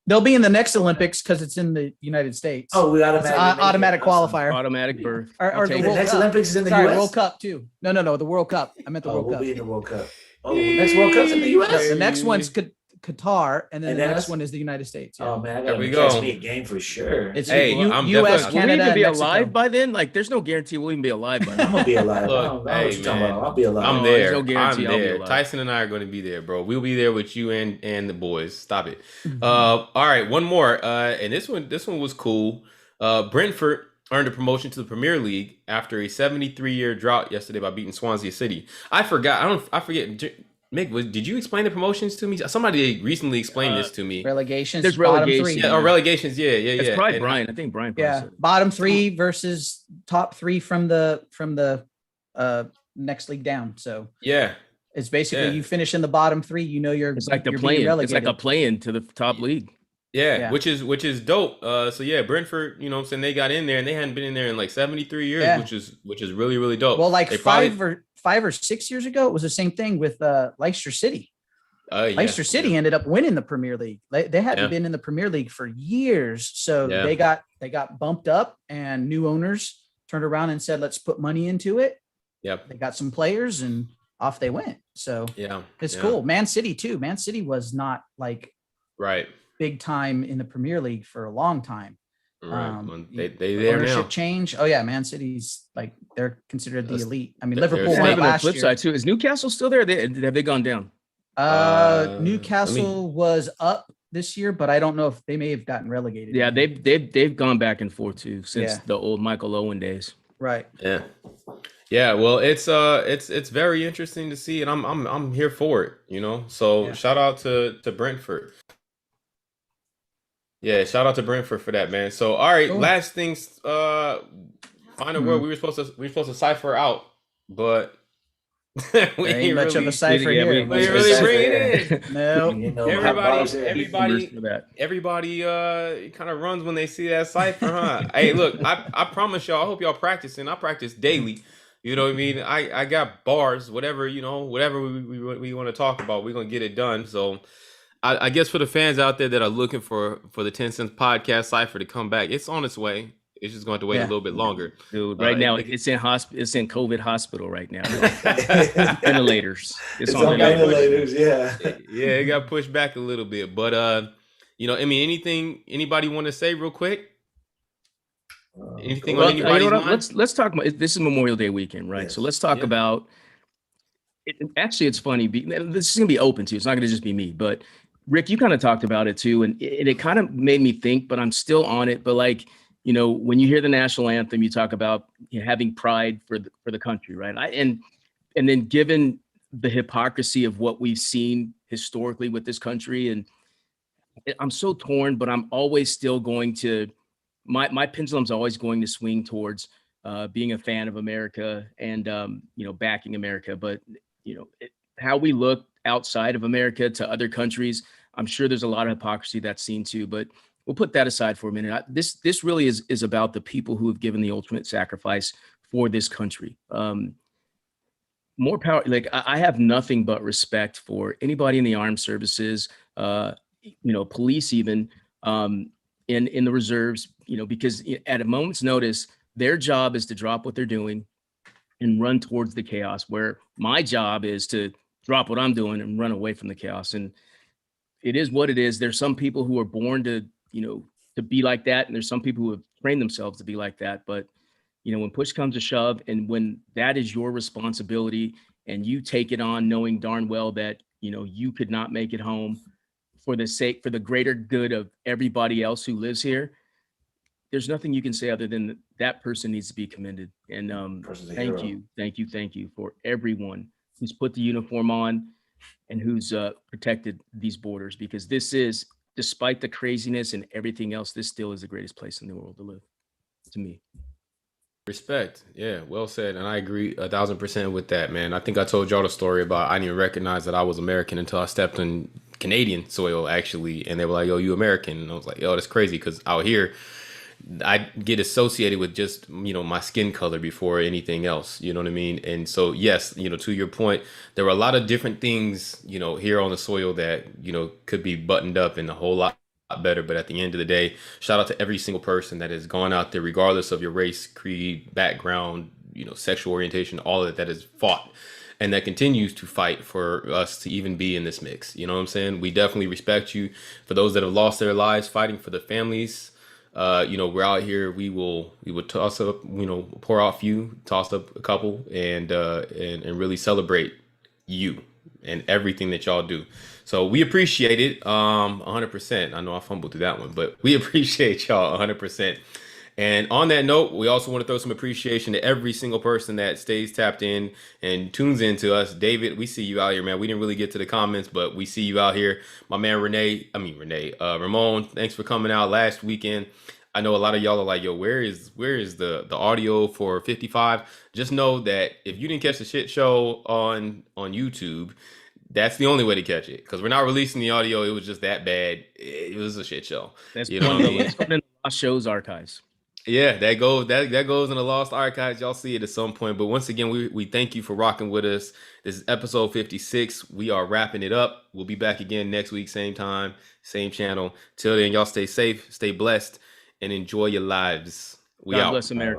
They'll be in the next Olympics because it's in the United States. Oh, we automatic qualifier. Automatic berth. Or the the next Olympics is in the Sorry, US. World Cup too. No, the World Cup. I meant the World We'll Cup. be in the World Cup. Oh, next World Cup's in the US. The next one's Qatar, and then And the then next one is the United States. Oh man, I There gotta we catch go. me a game for sure. It's Hey, I'm U.S., definitely- Will we Canada, even be and Mexico. alive by then? Like, there's no guarantee we'll even be alive by I'm then. gonna be alive. Look, I don't know hey, what you're talking man. about. I'll be alive. I'm there's there. no guarantee I'm I'll be there. alive. Tyson and I are going to be there, bro. We'll be there with you and the boys. Stop it. All right, one more. And this one was cool. Brentford earned a promotion to the Premier League after a 73-year drought yesterday by beating Swansea City. I forget. Mick, did you explain the promotions to me? Somebody recently explained this to me. Relegations. There's bottom relegation. three. Yeah, or relegations. Yeah. It's probably And Brian. I think Brian. Probably Yeah, said it. bottom 3 versus top 3 from the next league down. So Yeah. it's basically Yeah. you finish in the bottom 3. You know you're It's like the you're being play-in. It's relegated. like a play-in to the top league. Yeah, Yeah. which is dope. So yeah, Brentford, you know what I'm saying, they got in there and they hadn't been in there in like 73 years, Yeah. which is really, really dope. Well, like They 5 or 6 years ago, it was the same thing with Leicester City. yeah, Leicester City ended up winning the Premier League. They hadn't Yeah. been in the Premier League for years, so Yeah. they got bumped up, and new owners turned around and said, "Let's put money into it." Yep. They got some players, and off they went. So Yeah. it's yeah. cool. Man City too. Man City was not like Right. big time in the Premier League for a long time. Right. Well, they there Ownership now. change. Oh yeah, Man City's like they're considered the That's- elite. I mean, they're- Liverpool they're- won And it on the last flip year. side too, is Newcastle still there? Have they gone down? Newcastle was up this year, but I don't know if they may have gotten relegated. Yeah, they've gone back and forth too since Yeah. the old Michael Owen days. right. Yeah. Yeah, well, it's very interesting to see, and I'm here for it, you know. So Yeah. shout out to Brentford. Yeah, shout out to Brentford for that, man. So all right, Cool. last things. Final word. We were supposed to cipher out, but we There ain't much of really- a cipher yeah, here. we really bring it in. No. You know, Everybody For that. Everybody kind of runs when they see that cipher, huh? Hey, look, I promise y'all, I hope y'all practicing. I practice daily. You know what I mean? I got bars, whatever, you know, whatever we want to talk about, we're gonna get it done. So I guess for the fans out there that are looking for the 10 Cents podcast cipher to come back, it's on its way. It's just going to wait a Yeah. little bit longer. Dude, right now it's in COVID hospital right now. Ventilators. It's on ventilators. Yeah. Yeah, it got pushed back a little bit, but you know, I mean, anybody want to say real quick? Anything Well, on you know anybody's what, mind? let's talk about this is Memorial Day weekend, right? So Yes. let's talk Yeah. about it. Actually, it's funny. This is gonna be open to. It's not gonna just be me, but Rick, you kind of talked about it too, and it kind of made me think. But I'm still on it. But like, you know, when you hear the national anthem, you talk about having pride for the country, right? And then given the hypocrisy of what we've seen historically with this country, and I'm so torn, but I'm always still going to. My pendulum's always going to swing towards being a fan of America and, backing America. But, how we look outside of America to other countries, I'm sure there's a lot of hypocrisy that's seen too, but we'll put that aside for a minute. This really is about the people who have given the ultimate sacrifice for this country. More power. Like I have nothing but respect for anybody in the armed services, police, even in the reserves, because at a moment's notice, their job is to drop what they're doing and run towards the chaos, where my job is to drop what I'm doing and run away from the chaos. And it is what it is. There's some people who are born to be like that. And there's some people who have trained themselves to be like that. But, when push comes to shove, and when that is your responsibility and you take it on knowing darn well that, you could not make it home for the greater good of everybody else who lives here, there's nothing you can say other than that person needs to be commended. And thank you for everyone who's put the uniform on and who's protected these borders, because this is, despite the craziness and everything else, this still is the greatest place in the world to live, to me. Respect. Yeah, well said. And I agree 1,000% with that, man. I think I told y'all the story about I didn't even recognize that I was American until I stepped on Canadian soil, actually. And they were like, yo, you American? And I was like, yo, that's crazy, because out here, I get associated with just, my skin color before anything else. You know what I mean? And so, yes, to your point, there were a lot of different things, here on the soil that, could be buttoned up and a whole lot better. But at the end of the day, shout out to every single person that has gone out there, regardless of your race, creed, background, sexual orientation, all of that has fought and that continues to fight for us to even be in this mix. You know what I'm saying? We definitely respect you. For those that have lost their lives fighting for the families, we're out here. We would toss up, pour out a few, toss up a couple, and really celebrate you and everything that y'all do. So we appreciate it 100%. I know I fumbled through that one, but we appreciate y'all 100%. And on that note, we also want to throw some appreciation to every single person that stays tapped in and tunes in to us. David, we see you out here, man. We didn't really get to the comments, but we see you out here. My man Ramon, thanks for coming out last weekend. I know a lot of y'all are like, yo, where is the audio for 55? Just know that if you didn't catch the shit show on YouTube, that's the only way to catch it, because we're not releasing the audio. It was just that bad. It was a shit show. That's one of the Lost Shows archives. Yeah, that goes in the Lost Archives. Y'all see it at some point. But once again, we thank you for rocking with us. This is episode 56. We are wrapping it up. We'll be back again next week, same time, same channel. Till then, y'all stay safe, stay blessed, and enjoy your lives. God bless America.